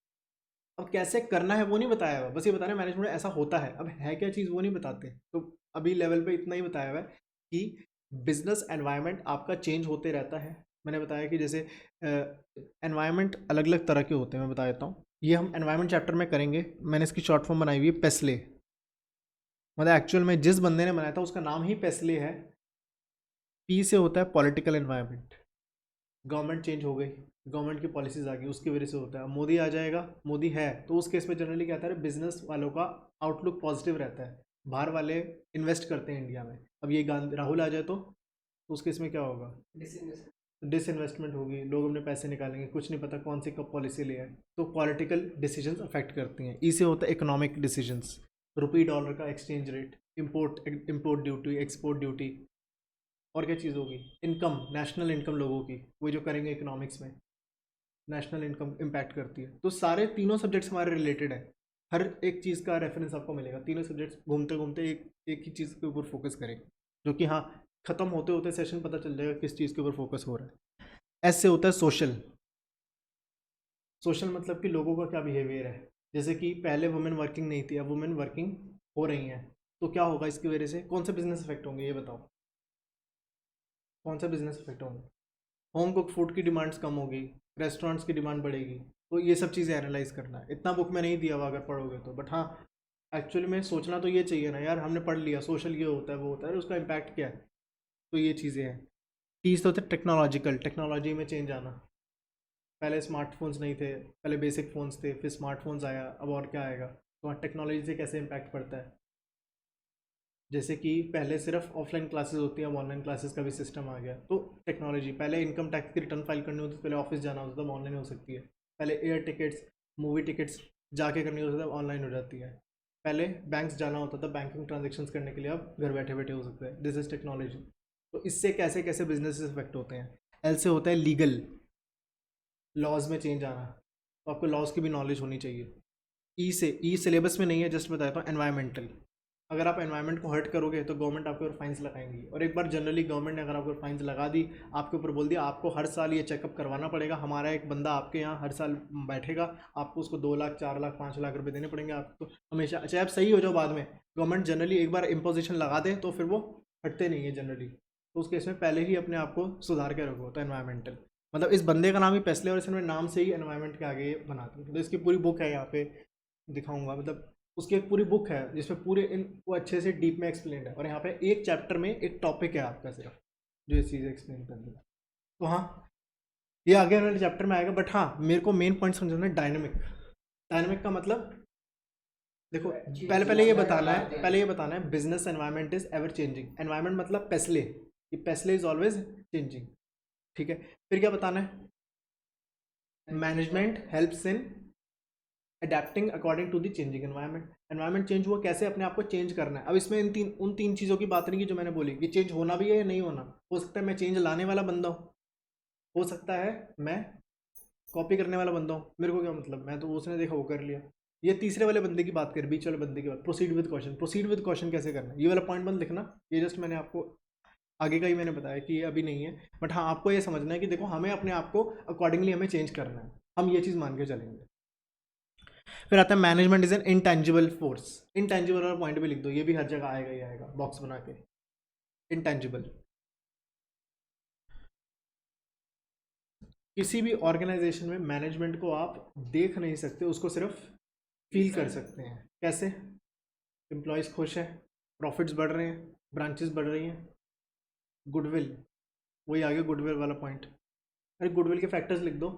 अब कैसे करना है वो नहीं बताया हुआ, बस ये बता रहे हैं मैनेजमेंट ऐसा होता है। अब है क्या चीज़ वो नहीं बताते, तो अभी लेवल पे इतना ही बताया हुआ है कि बिजनेस एनवायरनमेंट आपका चेंज होते रहता है। मैंने बताया कि जैसे एनवायरनमेंट अलग अलग तरह के होते हैं, मैं बता देता हूँ। ये हम एनवायरनमेंट चैप्टर में करेंगे। मैंने इसकी शॉर्ट फॉर्म बनाई हुई है पेस्ले, मतलब एक्चुअल में जिस बंदे ने बनाया था उसका नाम ही पेस्ले है। पी से होता है पॉलिटिकल एनवायरनमेंट, गवर्नमेंट चेंज हो गई, गवर्नमेंट की पॉलिसीज आ गई, उसकी वजह से होता है। मोदी आ जाएगा, मोदी है तो उस केस में जनरली क्या होता है, बिजनेस वालों का आउटलुक पॉजिटिव रहता है, बाहर वाले इन्वेस्ट करते हैं इंडिया में। अब ये गांधी राहुल आ जाए तो उस केस में क्या होगा, डिसइन्वेस्टमेंट होगी, लोग अपने पैसे निकालेंगे, कुछ नहीं पता कौन सी कब पॉलिसी ले आए। तो पॉलिटिकल डिसीजंस अफेक्ट करती हैं। ई से होता है इकोनॉमिक डिसीजंस, रुपी डॉलर का exchange rate, import duty, export duty, और क्या चीज़ होगी, इनकम, नेशनल इनकम लोगों की, वो जो करेंगे इकोनॉमिक्स में, नेशनल इनकम इम्पैक्ट करती है। तो सारे तीनों सब्जेक्ट्स हमारे रिलेटेड है, हर एक चीज़ का रेफरेंस आपको मिलेगा। तीनों सब्जेक्ट्स घूमते घूमते एक एक ही चीज़ के ऊपर फोकस करें, जो कि हाँ खत्म होते होते सेशन पता चल जाएगा किस चीज़ के ऊपर फोकस हो रहा है। एस से होता है सोशल। सोशल मतलब कि लोगों का क्या बिहेवियर है, जैसे कि पहले वुमेन वर्किंग नहीं थी, अब वुमेन वर्किंग हो रही हैं, तो क्या होगा इसकी वजह से, कौन से बिजनेस इफेक्ट होंगे ये बताओ, कौन सा बिजनेस इफेक्ट होंगे। होम कुक फूड की डिमांड्स कम होगी, रेस्टोरेंट्स की डिमांड बढ़ेगी। तो ये सब चीज़ें एनालाइज करना है। इतना बुक में नहीं दिया हुआ अगर पढ़ोगे तो, बट हाँ एक्चुअली में सोचना तो ये चाहिए ना यार, हमने पढ़ लिया सोशल ये होता है वो होता है, उसका इम्पैक्ट क्या है। तो ये चीज़ें हैं। चीज़ तो होता है टेक्नोलॉजिकल, टेक्नोलॉजी में चेंज आना। पहले स्मार्टफोन्स नहीं थे, पहले बेसिक फ़ोन्स थे, फिर स्मार्टफोन्स आया, अब और क्या आएगा। तो हाँ टेक्नोलॉजी से कैसे इम्पैक्ट पड़ता है, जैसे कि पहले सिर्फ ऑफलाइन क्लासेस होती हैं, अब ऑनलाइन क्लासेस का भी सिस्टम आ गया। तो टेक्नोलॉजी, पहले इनकम टैक्स की रिटर्न फाइल करनी होती थी, पहले ऑफिस जाना होता था, अब ऑनलाइन हो सकती है। पहले एयर टिकट्स, मूवी टिकट्स जाके करनी होती थी, अब ऑनलाइन हो जाती है। पहले बैंक्स जाना होता था बैंकिंग ट्रांजेक्शन्स करने के लिए, अब घर बैठे बैठे हो सकता है। This is technology. तो इससे कैसे कैसे बिजनेसेस इफेक्ट होते हैं। एल से होता है लीगल, लॉज में चेंज आना, तो आपको लॉज की भी नॉलेज होनी चाहिए। ई से, ई सिलेबस में नहीं है, जस्ट बताता हूँ, एनवायरमेंटल। अगर आप एनवायरनमेंट को हर्ट करोगे तो गवर्नमेंट आपके ऊपर फाइन्स लगाएंगी, और एक बार जनरली गवर्नमेंट ने अगर आपके ऊपर फाइन्स लगा दी, आपके ऊपर बोल दिया आपको हर साल ये चेकअप करवाना पड़ेगा, हमारा एक बंदा आपके यहाँ हर साल बैठेगा, आपको उसको 2 लाख 4 लाख 5 लाख रुपए देने पड़ेंगे आपको हमेशा, चाहे आप सही हो जाओ बाद में। गवर्नमेंट जनरली एक बार इम्पोजिशन लगा दे तो फिर वो हटते नहीं है जनरली। तो उस केस में पहले ही अपने आप को सुधार के रखो। तो एनवायरमेंटल मतलब इस बंदे का नाम ही पेस्ले, और इसने नाम से ही एनवायरमेंट के आगे बना दिया। तो इसकी पूरी बुक है, यहाँ पे दिखाऊंगा, मतलब उसकी एक पूरी बुक है जिसमें पूरे इन वो अच्छे से डीप में एक्सप्लेन है, और यहाँ पे एक चैप्टर में एक टॉपिक है आपका सिर्फ जो ये चीज़ एक्सप्लेन कर देगा। तो हाँ ये आगे वाले चैप्टर में आएगा, बट हाँ मेरे को मेन पॉइंट समझना है डायनेमिक। डायनेमिक का मतलब देखो, पहले पहले ये बताना है, पहले ये बताना है business environment is ever changing. Environment मतलब पेस्ले, ये पेस्ले इज ऑलवेज चेंजिंग, ठीक है। फिर क्या बताना है, management helps in adapting according to the changing environment. Environment change हुआ, कैसे अपने आप को चेंज करना है। अब इसमें इन तीन उन तीन चीज़ों की बात नहीं की जो मैंने बोली, कि चेंज होना भी है या नहीं होना। हो सकता है मैं चेंज लाने वाला बंदा हूँ, हो सकता है मैं कॉपी करने वाला बंदा हूँ, मेरे को क्या मतलब, मैं तो उसने देखा वो कर लिया। ये तीसरे वाले बंदे की बात करें, बीच वाले बंदे की बात, proceed with question. Proceed with question कैसे करना है, ये वाला पॉइंट मत लिखना, ये जस्ट मैंने आपको आगे का ही मैंने बताया कि ये अभी नहीं है। बट हाँ आपको ये समझना है कि देखो हमें अपने आप को अकॉर्डिंगली हमें चेंज करना है, हम ये चीज़ मान के चलेंगे। फिर आता है management is an intangible force. Intangible वाला पॉइंट भी लिख दो, ये भी हर जगह आएगा ही आएगा बॉक्स बना के। इंटेंजिबल, किसी भी ऑर्गेनाइजेशन में मैनेजमेंट को आप देख नहीं सकते, उसको सिर्फ फील कर सकते हैं। कैसे, एम्प्लॉयज़ खुश हैं, प्रॉफिट्स बढ़ रहे हैं, ब्रांचेस बढ़ रही हैं, गुडविल, वही आगे गुडविल वाला पॉइंट। अरे गुडविल के फैक्टर्स लिख दो,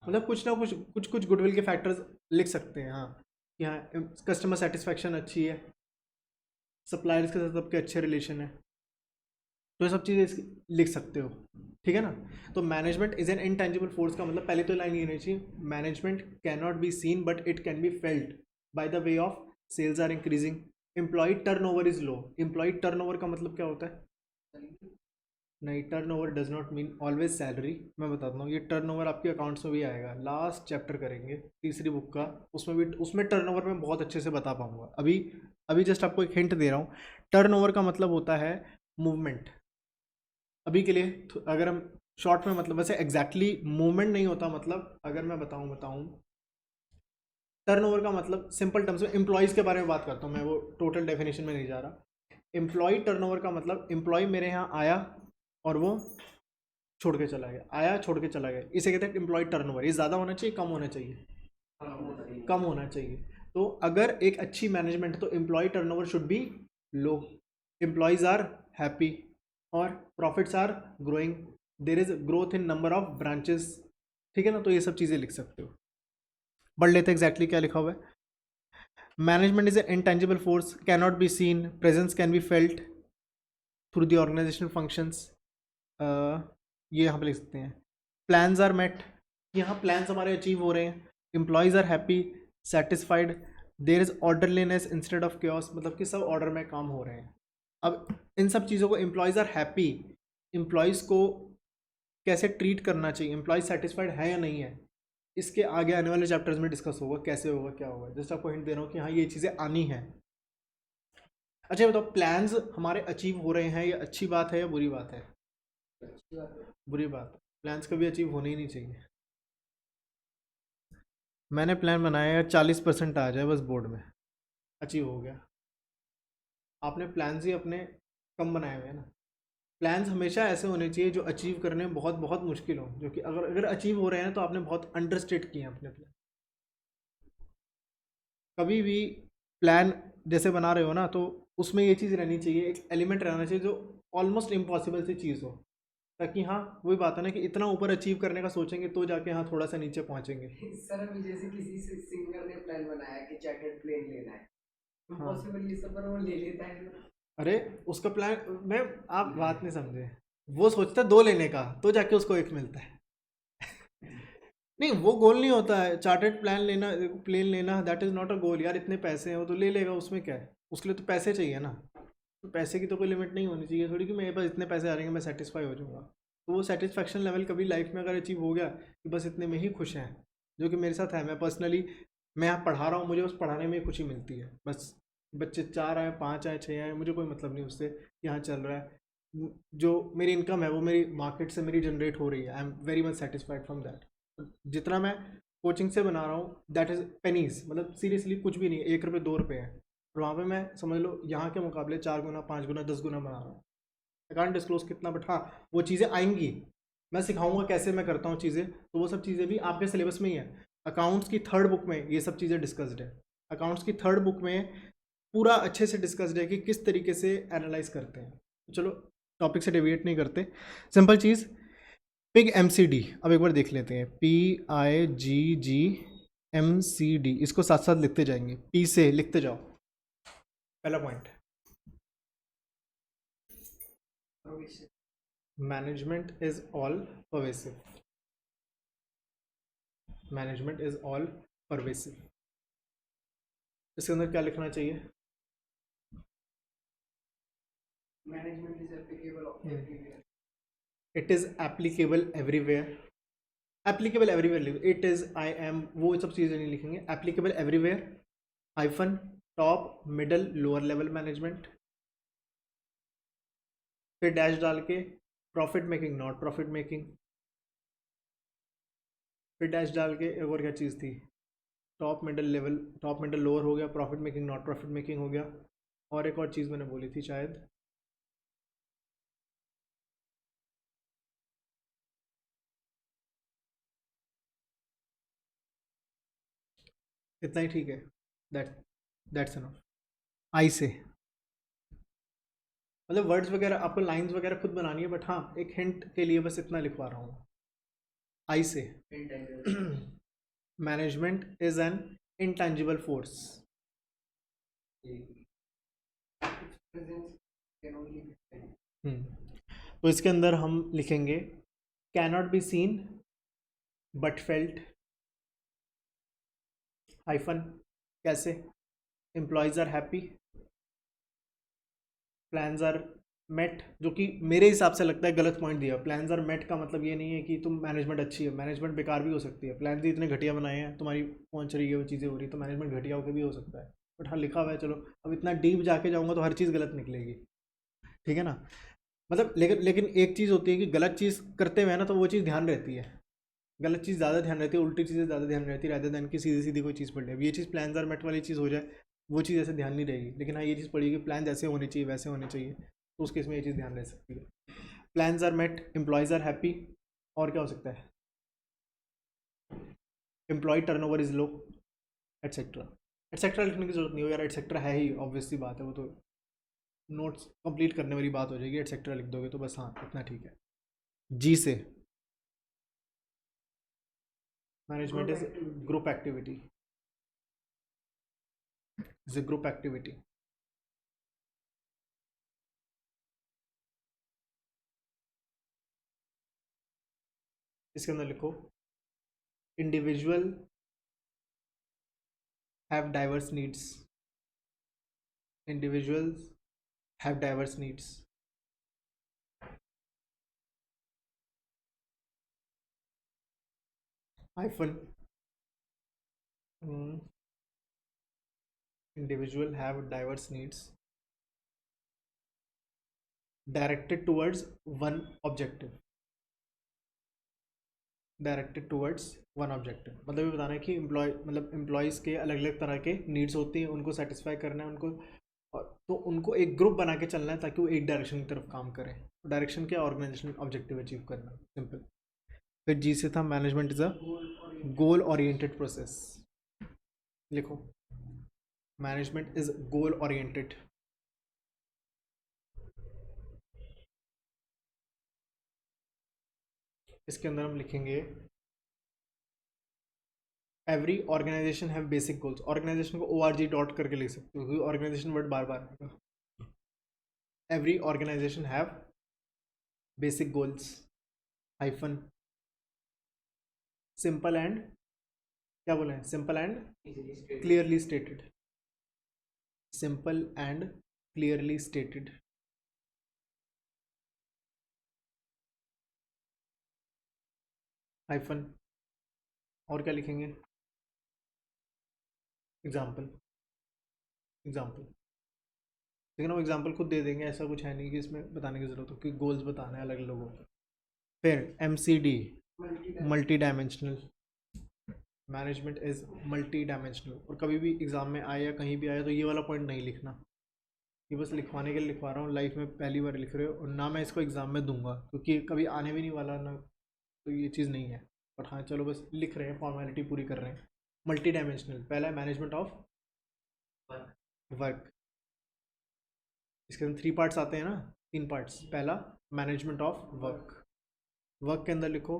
मतलब कुछ ना कुछ गुडविल के फैक्टर्स लिख सकते हैं। हाँ कि हाँ कस्टमर सेटिस्फैक्शन अच्छी है, सप्लायर्स के साथ सबके अच्छे रिलेशन है, तो ये सब चीज़ें लिख सकते हो, ठीक है ना। तो management is an intangible force का मतलब पहले तो लाइन ये होनी चाहिए, management can not be seen but it can be felt by the way of sales are increasing, employee turnover is low. Employee turnover का मतलब क्या होता है? नहीं, turnover does not mean always salary. मैं बताता हूँ, ये टर्नओवर आपके अकाउंट्स में भी आएगा, लास्ट चैप्टर करेंगे तीसरी बुक का, उसमें भी, उसमें टर्नओवर मैं बहुत अच्छे से बता पाऊंगा। अभी अभी जस्ट आपको एक हिंट दे रहा हूँ। टर्नओवर का मतलब होता है मूवमेंट। अभी के लिए अगर हम शॉर्ट में, मतलब वैसे एग्जैक्टली मूवमेंट नहीं होता, मतलब अगर मैं बताऊँ टर्नओवर का मतलब सिंपल टर्म्स में एम्प्लॉयज़ के बारे में बात करता हूँ मैं, वो टोटल डेफिनेशन में नहीं जा रहा। एम्प्लॉय टर्नओवर का मतलब एम्प्लॉय मेरे यहाँ आया और वो छोड़ के चला गया, आया छोड़ के चला गया, इसे कहते हैं एम्प्लॉय टर्नओवर। ये ज़्यादा होना चाहिए, कम होना चाहिए? कम होना चाहिए। तो अगर एक अच्छी मैनेजमेंट, तो employ turnover should be low, employees are happy और profits are growing, there is growth in number of branches. ठीक है ना? तो ये सब चीज़ें लिख सकते हो। पढ़ लेते एग्जैक्टली क्या लिखा हुआ है। Management is a intangible force, can not be seen, presence can be felt through the organisational functions. ये यहाँ पे लिख सकते हैं। प्लान्स आर मेट, यहाँ प्लान्स हमारे अचीव हो रहे हैं। Employees are happy, satisfied, there is orderliness instead of chaos, मतलब कि सब ऑर्डर में काम हो रहे हैं। अब इन सब चीज़ों को, एम्प्लॉयज़ आर हैप्पी, एम्प्लॉयज़ को कैसे ट्रीट करना चाहिए, एम्प्लॉयज़ सेटिस्फाइड है या नहीं है, इसके आगे आने वाले चैप्टर्स में डिस्कस होगा, कैसे होगा, क्या होगा। जस्ट आपको हिंट दे रहा हूँ कि हाँ ये चीज़ें आनी हैं। अच्छा बताओ, प्लान्स हमारे अचीव हो रहे हैं, ये अच्छी बात है या बुरी बात है? बुरी बात है। प्लान्स कभी अचीव होने ही नहीं चाहिए। मैंने प्लान बनाया है 40% आ जाए बस बोर्ड में, अचीव हो गया। आपने प्लान्स ही अपने कम बनाए हुए हैं ना। प्लान्स हमेशा ऐसे होने चाहिए जो अचीव करने में बहुत बहुत मुश्किल हो, जो कि अगर अगर अचीव हो रहे हैं तो आपने बहुत अंडरस्टेट किए हैं अपने प्लान। कभी भी प्लान जैसे बना रहे हो ना, तो उसमें ये चीज़ रहनी चाहिए, एक एलिमेंट रहना चाहिए जो ऑलमोस्ट इम्पॉसिबल सी चीज़ हो, ताकि हाँ वही बात है ना कि इतना ऊपर अचीव करने का सोचेंगे तो जाके हाँ थोड़ा सा नीचे पहुँचेंगे। सर अभी जैसे किसी से सिंगर ने प्लान बनाया कि चार्टर्ड प्लेन लेना है, हाँ, इम्पॉसिबल ये सब, पर वो ले लेता है। अरे उसका प्लान मैं, आप बात नहीं समझे, वो सोचता है दो लेने का तो जाके उसको एक मिलता है। नहीं, वो गोल नहीं होता है चार्टेड प्लान लेना, प्लेन लेना, दैट इज़ नॉट अ गोल। यार इतने पैसे हैं, वो तो ले लेगा, उसमें क्या है, उसके लिए तो पैसे चाहिए ना। तो पैसे की तो कोई लिमिट नहीं होनी चाहिए थोड़ी कि मेरे पास इतने पैसे आ जाएंगे मैं सेटिस्फाई हो जाऊंगा। तो वो सेटिस्फैक्शन लेवल कभी लाइफ में अगर अचीव हो गया कि बस इतने में ही खुश हैं, जो कि मेरे साथ है। मैं पर्सनली, मैं यहाँ पढ़ा रहा हूँ, मुझे उस पढ़ाने में ही खुशी मिलती है बस। बच्चे 4 आए, 5 आए, 6 आए, मुझे कोई मतलब नहीं उससे, यहाँ चल रहा है। जो मेरी इनकम है वो मेरी मार्केट से मेरी जनरेट हो रही है, I am very much satisfied from that. जितना मैं कोचिंग से बना रहा हूँ दैट इज़ पेनीज, मतलब सीरियसली कुछ भी नहीं, 1 रुपये 2 रुपये है। और वहाँ पे मैं समझ लो यहाँ के मुकाबले 4 गुना 5 गुना 10 गुना बना रहा हूँ। आई कांट डिस्क्लोज कितना, बट हाँ वो चीज़ें आएंगी, मैं सिखाऊंगा कैसे मैं करता हूँ चीज़ें। तो वो सब चीज़ें भी आपके सिलेबस में ही है। अकाउंट्स की 3rd बुक में ये सब चीज़ें डिस्कस्ड है। अकाउंट्स की 3rd बुक में पूरा अच्छे से डिस्कस्ड है कि किस तरीके से एनालाइज करते हैं। तो चलो टॉपिक से डेविएट नहीं करते, सिंपल चीज़, पिग MCD। अब एक बार देख लेते हैं, PIGG MCD, इसको साथ साथ लिखते जाएंगे, पी से लिखते जाओ। पहला point, management is all pervasive. Management is all pervasive, इसके अंदर क्या लिखना चाहिए? Management is applicable everywhere. It is applicable everywhere. Applicable everywhere, it is, I am, वो सब चीज़ें नहीं लिखेंगे। Applicable everywhere, hyphen, top middle lower level management, फिर डैश डाल के profit making not profit making, फिर डैश डाल के एक और क्या चीज़ थी, top middle level, top middle lower हो गया, profit making not profit making हो गया, और एक और चीज़ मैंने बोली थी शायद, इतना ही ठीक है। That that's enough. आई से, मतलब वर्ड्स वगैरह आपको लाइंस वगैरह खुद बनानी है, बट हाँ एक हिंट के लिए बस इतना लिखवा रहा हूँ। I say, management is an intangible force. तो इसके अंदर हम लिखेंगे cannot be seen but felt, hyphen, कैसे, employees are happy, plans are met, जो कि मेरे हिसाब से लगता है गलत पॉइंट दिया। प्लान्स आर मेट का मतलब ये नहीं है कि तुम मैनेजमेंट अच्छी है, मैनेजमेंट बेकार भी हो सकती है। प्लान ही इतने घटिया बनाए हैं, तुम्हारी पहुंच रही है वो चीज़ें हो रही है, तो मैनेजमेंट घटिया होकर भी हो सकता है। बट हाँ लिखा हुआ है, चलो अब इतना डीप जाके जाऊँगा तो हर चीज़ गलत निकलेगी, ठीक है ना। मतलब लेकिन लेकिन एक चीज़ होती है कि गलत चीज़ करते हुए ना तो वो चीज़ ध्यान रहती है, गलत चीज़ ज़्यादा ध्यान रहती है, उल्टी चीज़ें ज़्यादा ध्यान रहती है, रादर देन कि सीधी सीधी कोई चीज़ पढ़ ले। अब ये चीज़ प्लान्स आर मेट वाली चीज़ हो जाए, वो चीज़ ऐसे ध्यान नहीं रहेगी। लेकिन हाँ ये चीज़ पढ़िए कि प्लान ऐसे होने चाहिए, वैसे होने चाहिए, तो उस केस में ये चीज़ ध्यान रह सकती है। Plans are met, employees are happy, और क्या हो सकता है, employee turnover is low, et cetera. Et cetera लिखने की जरूरत नहीं हो यार, एटसेट्रा है ही, ऑब्वियस सी बात है, वो तो नोट्स कंप्लीट करने वाली बात हो जाएगी, एटसेट्रा लिख दोगे तो बस, हाँ इतना ठीक है। जी से management is group activity, is a group activity. इसके अंदर लिखो individual have diverse needs, individuals have diverse needs, hyphen individual have diverse needs directed towards one objective, directed towards one objective. मतलब ये बताना है कि एम्प्लॉयज़ के अलग अलग तरह के नीड्स होती हैं, उनको सेटिस्फाई करना है उनको, और तो उनको एक ग्रुप बना के चलना है ताकि वो एक डायरेक्शन की तरफ काम करें। डायरेक्शन क्या, ऑर्गेनाइजेशनल ऑब्जेक्टिव अचीव करना, सिंपल। फिर जी से था management is a goal oriented process, लिखो मैनेजमेंट इज गोल ओरिएंटेड। इसके अंदर हम लिखेंगे every organisation have basic goals. Organisation को ORG डॉट करके लिख सकते हो क्योंकि ऑर्गेनाइजेशन वर्ड बार बार आएगा। Every organisation have basic goals, hyphen simple and, क्या बोले, simple and clearly stated, simple and clearly stated. Hyphen, और क्या लिखेंगे, एग्जाम्पल, एग्जाम्पल। लेकिन वो एग्जाम्पल खुद दे देंगे, ऐसा कुछ है नहीं कि इसमें बताने की जरूरत हो कि गोल्स बताना है अलग लोगों को। फिर MCD, multi dimensional, management is multi dimensional. और कभी भी एग्जाम में आया या कहीं भी आया तो ये वाला पॉइंट नहीं लिखना, ये बस लिखवाने के लिए लिखवा रहा हूँ, लाइफ में पहली बार लिख रहे हो, और ना मैं इसको एग्जाम में दूंगा क्योंकि कभी आने भी नहीं वाला ना, तो ये चीज़ नहीं है। बट हाँ चलो बस लिख रहे हैं, फॉर्मेलिटी पूरी कर रहे हैं। मल्टी डायमेंशनल, पहला है मैनेजमेंट ऑफ वर्क। इसके अंदर 3 पार्ट्स आते हैं ना, 3 पार्ट्स। पहला मैनेजमेंट ऑफ वर्क, वर्क के अंदर लिखो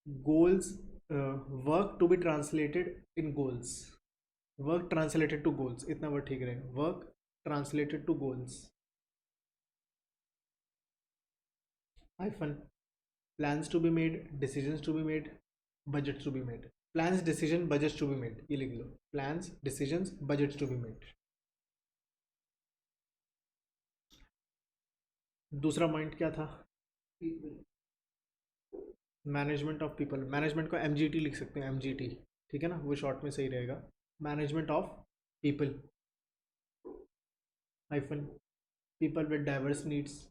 goals, work to be translated in goals, work translated to goals, इतना वर्ड ठीक रहेगा, work translated to goals. Hyphen plans to be made, decisions to be made, budgets to be made. Plans decision budgets to be made, ये लिख लो, plans decisions budgets to be made. दूसरा point क्या था, management of people. Management को MGT लिख सकते हैं, MGT, ठीक है ना, वो शॉर्ट में सही रहेगा। Management of people, hyphen people with diverse needs,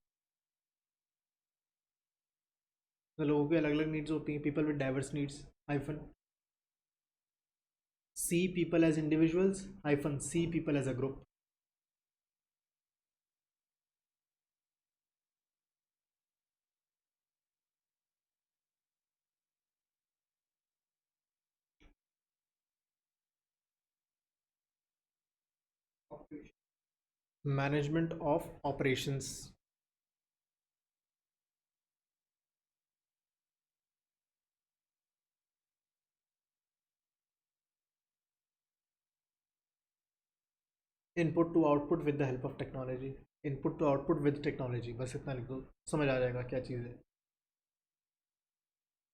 तो लोगों की अलग अलग नीड्स होती हैं, people with diverse needs, hyphen see people as individuals, hyphen see people as a group. Management of operations, input to output with the help of technology, input to output with technology, बस इतना लिख दो, समझ आ जाएगा क्या चीज़ है।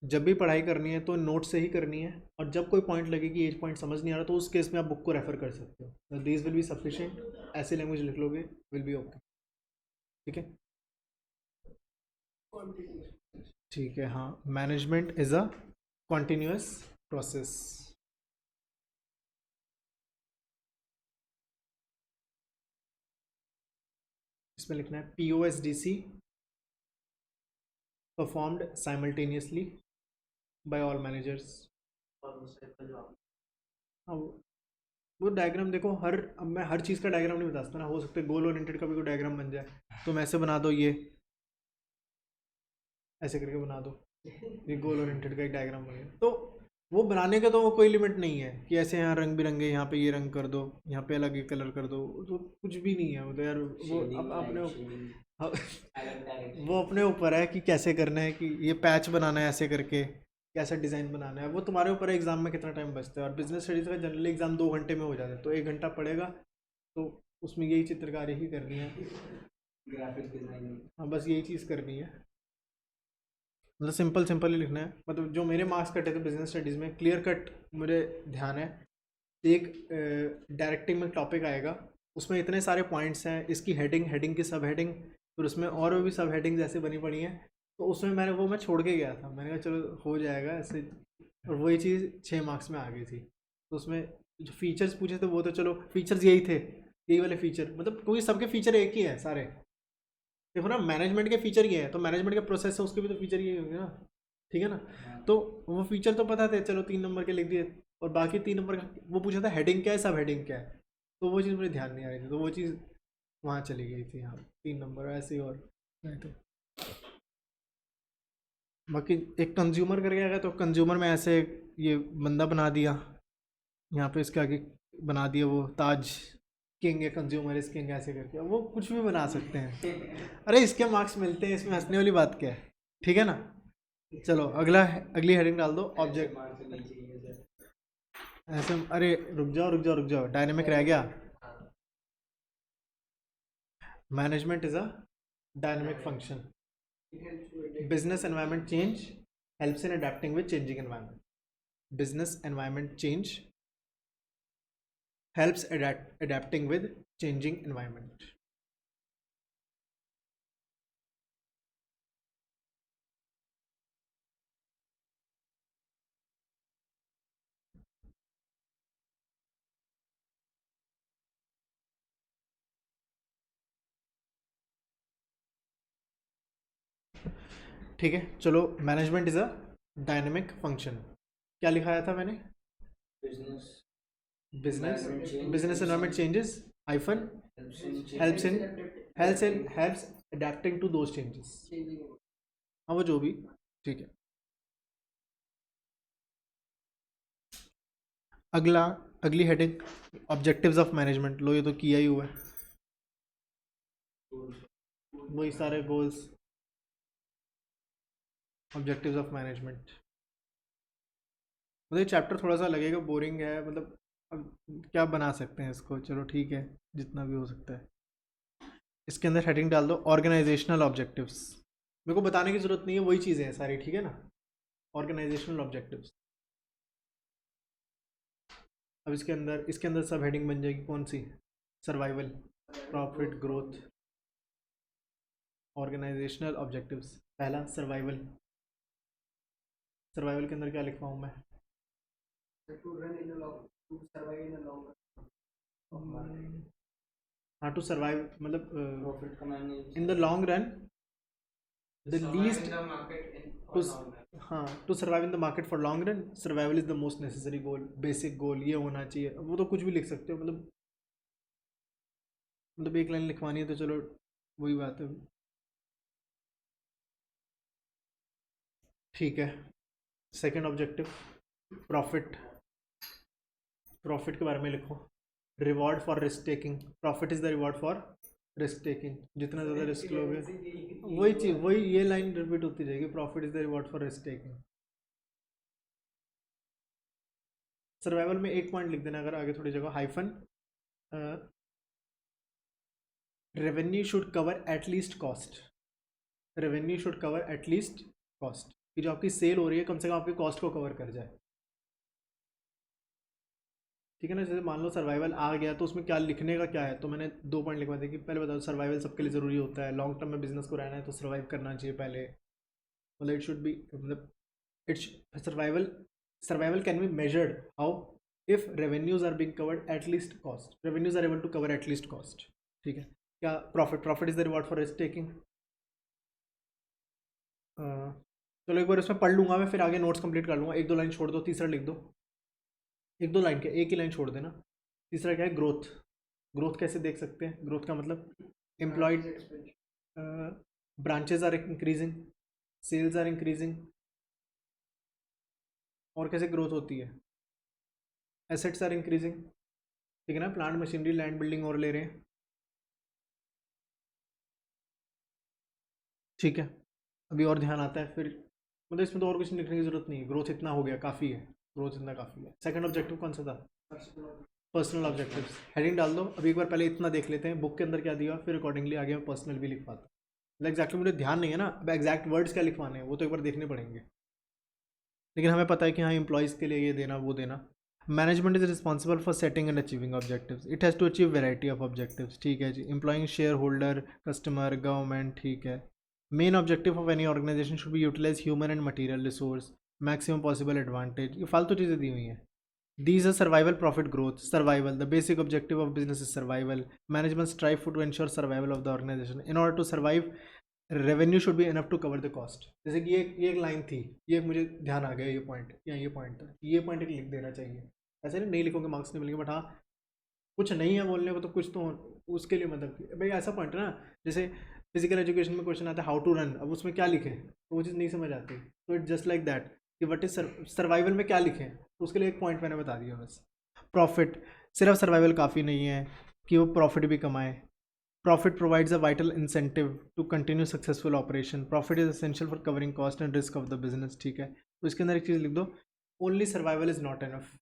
जब भी पढ़ाई करनी है तो नोट से ही करनी है, और जब कोई पॉइंट लगे कि ये पॉइंट समझ नहीं आ रहा तो उस केस में आप बुक को रेफर कर सकते हो, दिस विल बी सफिशिएंट। ऐसे लैंग्वेज लिख लोगे, विल बी ओके। ठीक है, Continuous. ठीक है, हाँ, management is a continuous process. इसमें लिखना है POSDC performed simultaneously by all managers. अब वो डायग्राम देखो, अब मैं हर चीज़ का डायग्राम नहीं बता सकता ना, हो सकता है गोल ओरिएंटेड का भी कोई डायग्राम बन जाए, तुम ऐसे बना दो, ये ऐसे करके बना दो, ये गोल ओरिएंटेड का एक डायग्राम बन गया। तो वो बनाने का तो वो कोई लिमिट नहीं है कि ऐसे यहाँ रंग बिरंगे, यहाँ पे ये रंग कर दो, यहाँ पे अलग ये कलर कर दो, तो कुछ भी नहीं है वो तो यार, वो अब वो अपने ऊपर है कि कैसे करना है, कि ये पैच बनाना है ऐसे करके, कैसा डिज़ाइन बनाना है, वो तुम्हारे ऊपर है एग्जाम में कितना टाइम बचता है। और बिजनेस स्टडीज़ का जनरली एग्जाम 2 घंटे में हो जाता है, तो 1 घंटा पड़ेगा, तो उसमें यही चित्रकारी ही करनी है, ग्राफिक डिजाइनिंग। हाँ बस यही चीज़ करनी है, मतलब सिंपल सिंपल ही लिखना है। मतलब जो मेरे मार्क्स कटे थे बिजनेस स्टडीज़ में, क्लियर कट मुझे ध्यान है, एक डायरेक्टिंग में टॉपिक आएगा, उसमें इतने सारे पॉइंट्स हैं, इसकी हेडिंग, हेडिंग की सब हेडिंग, फिर उसमें और भी सब हेडिंग्स ऐसे बनी पड़ी हैं, तो उसमें मैं छोड़ के गया था, मैंने कहा चलो हो जाएगा ऐसे, और वही चीज़ 6 मार्क्स में आ गई थी। तो उसमें जो फीचर्स पूछे थे वो तो चलो फीचर्स यही थे, यही वाले फीचर, मतलब क्योंकि सबके फीचर एक ही है सारे, देखो ना, मैनेजमेंट के फीचर ये है, तो मैनेजमेंट का प्रोसेस है, उसके भी तो फीचर ये होंगे ना, ठीक है ना। तो वो फीचर तो पता थे, चलो 3 नंबर के लिख दिए, और बाकी 3 नंबर का वो पूछा था हेडिंग क्या है, सब हेडिंग क्या है, तो वो चीज़ मुझे ध्यान नहीं आ रही थी, तो वो चीज़ वहाँ चली गई थी, हाँ 3 नंबर ऐसे ही, और नहीं तो बाकी एक कंज्यूमर करके आएगा, तो कंज्यूमर में ऐसे ये बंदा बना दिया, यहाँ पे इसके आगे बना दिया वो ताज, किंग है, कंज्यूमर इज किंग, ऐसे करके वो कुछ भी बना सकते हैं। अरे इसके मार्क्स मिलते हैं, इसमें हंसने वाली बात क्या है, ठीक है ना। चलो अगली हेडिंग डाल दो, ऑब्जेक्ट ऐसे, अरे रुक जाओ, डायनेमिक रह गया। Management is a dynamic function, business environment change helps in adapting with changing environment, business environment change helps adapting with changing environment। ठीक है, चलो, management is a dynamic function, क्या लिखाया था मैंने, business business environment business environment changes hyphen helps in helps adapting to those changes, हाँ वो जो भी, ठीक है। अगली हेडिंग ऑब्जेक्टिव्स ऑफ मैनेजमेंट, लो ये तो किया ही हुआ है, वही सारे गोल्स, ऑब्जेक्टिव्स ऑफ मैनेजमेंट। मुझे चैप्टर थोड़ा सा लगेगा बोरिंग है, मतलब अब क्या बना सकते हैं इसको, चलो ठीक है, जितना भी हो सकता है। इसके अंदर हेडिंग डाल दो ऑर्गेनाइजेशनल ऑब्जेक्टिव्स, मेरे को बताने की ज़रूरत नहीं है, वही चीज़ें हैं सारी, ठीक है ना, ऑर्गेनाइजेशनल ऑब्जेक्टिव्स। अब इसके अंदर सब हेडिंग बन जाएगी कौन सी, survival, profit, growth, organisational objectives, पहला सर्वाइवल, सर्वाइवल के अंदर क्या लिखवाऊँ मैं, to run in a long to survive in a long run हाँ टू सर्वाइव, मतलब profit कमाने in the long run, the least in the market in to, for long run. हाँ to survive in the market for long run, survival is the most necessary goal, basic goal ये होना चाहिए, वो तो कुछ भी लिख सकते हो, मतलब एक लाइन लिखवानी है तो चलो वही बात है, ठीक है। सेकंड ऑब्जेक्टिव प्रॉफिट, प्रॉफिट के बारे में लिखो, reward for risk taking, profit is the reward for risk taking, जितना ज़्यादा रिस्क लोगे, वही चीज़, वही ये लाइन रिपीट होती जाएगी, profit is the reward for risk taking. Survival में एक पॉइंट लिख देना अगर आगे थोड़ी जगह, hyphen revenue should cover at least cost, revenue should cover at least cost, कि जो आपकी सेल हो रही है कम से कम आपकी कॉस्ट को कवर कर जाए। ठीक है ना। जैसे मान लो सर्वाइवल आ गया तो उसमें क्या लिखने का क्या है, तो मैंने 2 पॉइंट लिखवा दिए कि पहले बताओ सर्वाइवल सबके लिए ज़रूरी होता है, लॉन्ग टर्म में बिजनेस को रहना है तो सर्वाइव करना चाहिए पहले, मतलब इट शुड बी, मतलब it's survival, survival can be measured how, if revenues are being covered at least cost, revenues are able to cover at least cost. ठीक है, क्या profit, profit is the reward for risk taking. चलो एक बार इसमें पढ़ लूंगा मैं, फिर आगे नोट्स कंप्लीट कर लूंगा। 1-2 लाइन छोड़ दो, तीसरा लिख दो। 1-2 लाइन क्या, एक ही लाइन छोड़ देना। तीसरा क्या है, ग्रोथ। ग्रोथ कैसे देख सकते हैं, ग्रोथ का मतलब employed, branches are increasing, sales are increasing, और कैसे ग्रोथ होती है, एसेट्स आर इंक्रीजिंग। ठीक है ना, प्लांट मशीनरी लैंड बिल्डिंग और ले रहे हैं। ठीक है, अभी और ध्यान आता है फिर, मतलब इसमें तो और कुछ लिखने की जरूरत नहीं है, ग्रोथ इतना हो गया काफ़ी है, ग्रोथ इतना काफ़ी है। सेकंड ऑब्जेक्टिव कौन सा था, पर्सनल ऑब्जेक्टिव्स। हेडिंग डाल दो, अभी एक बार पहले इतना देख लेते हैं बुक के अंदर क्या दिया, फिर अकॉर्डिंगली आगे मैं पर्सनल भी लिख पाता। मतलब एग्जैक्टली मुझे ध्यान नहीं है ना, अब एग्जैक्ट वर्ड्स क्या लिखवाने हैं वो तो एक बार देखने पड़ेंगे, लेकिन हमें पता है कि हाँ एम्प्लॉयज़ के लिए ये देना वो देना। Management is responsible for setting and achieving objectives, it has to achieve variety of objectives. ठीक है जी, employing share holder, customer, government. ठीक है, main objective of any organisation should be utilise human and material resource maximum possible advantage. ये फालतू चीज़ें दी हुई हैं। These are survival, profit, growth. Survival, the basic objective of business is survival. Management strive to ensure survival of the organization. In order to survive, revenue should be enough to cover the cost. जैसे कि ये एक line थी, ये मुझे ध्यान आ गया, ये पॉइंट या ये पॉइंट था, ये पॉइंट एक लिख देना चाहिए। ऐसे नहीं लिखोगे मार्क्स नहीं मिलेंगे, बट हाँ कुछ नहीं है बोलने को तो कुछ तो उसके लिए, मतलब भाई ऐसा पॉइंट है ना, जैसे फिजिकल एजुकेशन में क्वेश्चन आता है हाउ टू रन, अब उसमें क्या लिखे तो वो चीज़ नहीं समझ आती। तो इट जस्ट लाइक दैट कि वट इज सर्वाइवल में क्या लिखें, तो उसके लिए एक पॉइंट मैंने बता दिया बस। प्रॉफिट, सिर्फ सर्वाइवल काफ़ी नहीं है कि वो प्रॉफिट भी कमाए। Profit provides a vital incentive to continue successful operation. Profit is essential for covering cost and risk of the business. ठीक है, तो इसके अंदर एक चीज़ लिख दो, only survival is not enough.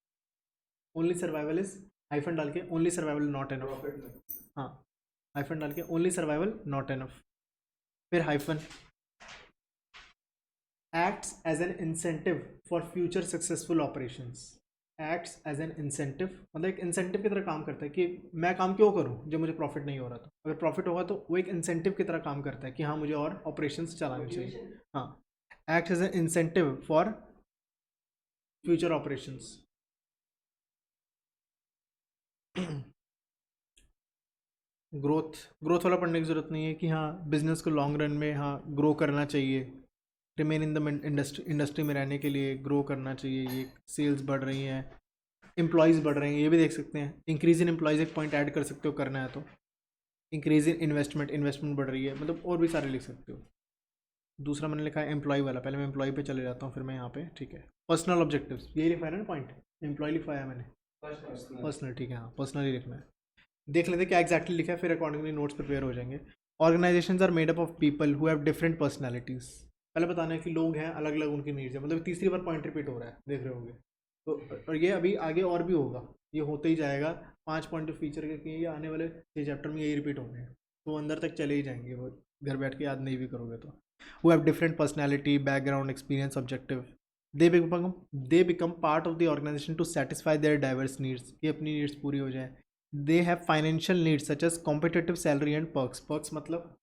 Only survival is, hyphen डाल के, ओनली सर्वाइवल नॉट एनफ। हाँ, हाइफन डाल के ओनली सर्वाइवल नॉट एनफ, फिर hyphen acts as an incentive for future successful operations. acts as an incentive, मतलब एक incentive की तरह काम करता है कि मैं काम क्यों करूं जब मुझे प्रॉफिट नहीं हो रहा, तो अगर प्रॉफिट होगा तो वो एक इंसेंटिव की तरह काम करता है कि हाँ मुझे और ऑपरेशंस चलाने चाहिए। हाँ, act as an incentive for future operations. Growth, growth वाला पढ़ने की ज़रूरत नहीं है कि हाँ बिजनेस को लॉन्ग रन में हाँ ग्रो करना चाहिए, रिमेन इन द इंडस्ट्री में रहने के लिए ग्रो करना चाहिए। ये सेल्स बढ़ रही हैं, एम्प्लॉयज़ बढ़ रहे हैं, ये भी देख सकते हैं। इंक्रीज इन एम्प्लॉयज़ एक पॉइंट ऐड कर सकते हो, करना है तो। इंक्रीज इन इन्वेस्टमेंट, इन्वेस्टमेंट बढ़ रही है, मतलब और भी सारे लिख सकते हो। दूसरा मैंने लिखा है एम्प्लॉय वाला, पहले मैं एम्प्लॉय पे चले जाता हूँ फिर मैं यहाँ पे। ठीक है, पर्सनल ऑब्जेक्टिव्स, यही लिखा है ना पॉइंट, एम्प्लॉय लिखवाया मैंने, पर्सनल। ठीक है, हाँ पर्सनल ही लिखना है। देख लेते क्या एग्जैक्टली लिखा है, फिर अकॉर्डिंगली नोट्स प्रिपेयर हो जाएंगे। Organisations are made up of people who have different personalities. पहले बताना है कि लोग हैं, अलग अलग उनकी नीड्स है, मतलब तीसरी बार पॉइंट रिपीट हो रहा है, देख रहे होंगे। तो और ये अभी आगे और भी होगा, ये होते ही जाएगा। 5 पॉइंट ऑफ फीचर के ये आने वाले 6 चैप्टर में यही रिपीट होंगे, तो अंदर तक चले ही जाएंगे, वो घर बैठ के याद नहीं भी करोगे तो। Who have different personality, background, experience, objective. They become part of the organisation to satisfy their diverse needs, ये अपनी नीड्स पूरी हो जाए। They have financial needs such as competitive salary and perks. Perks मतलब,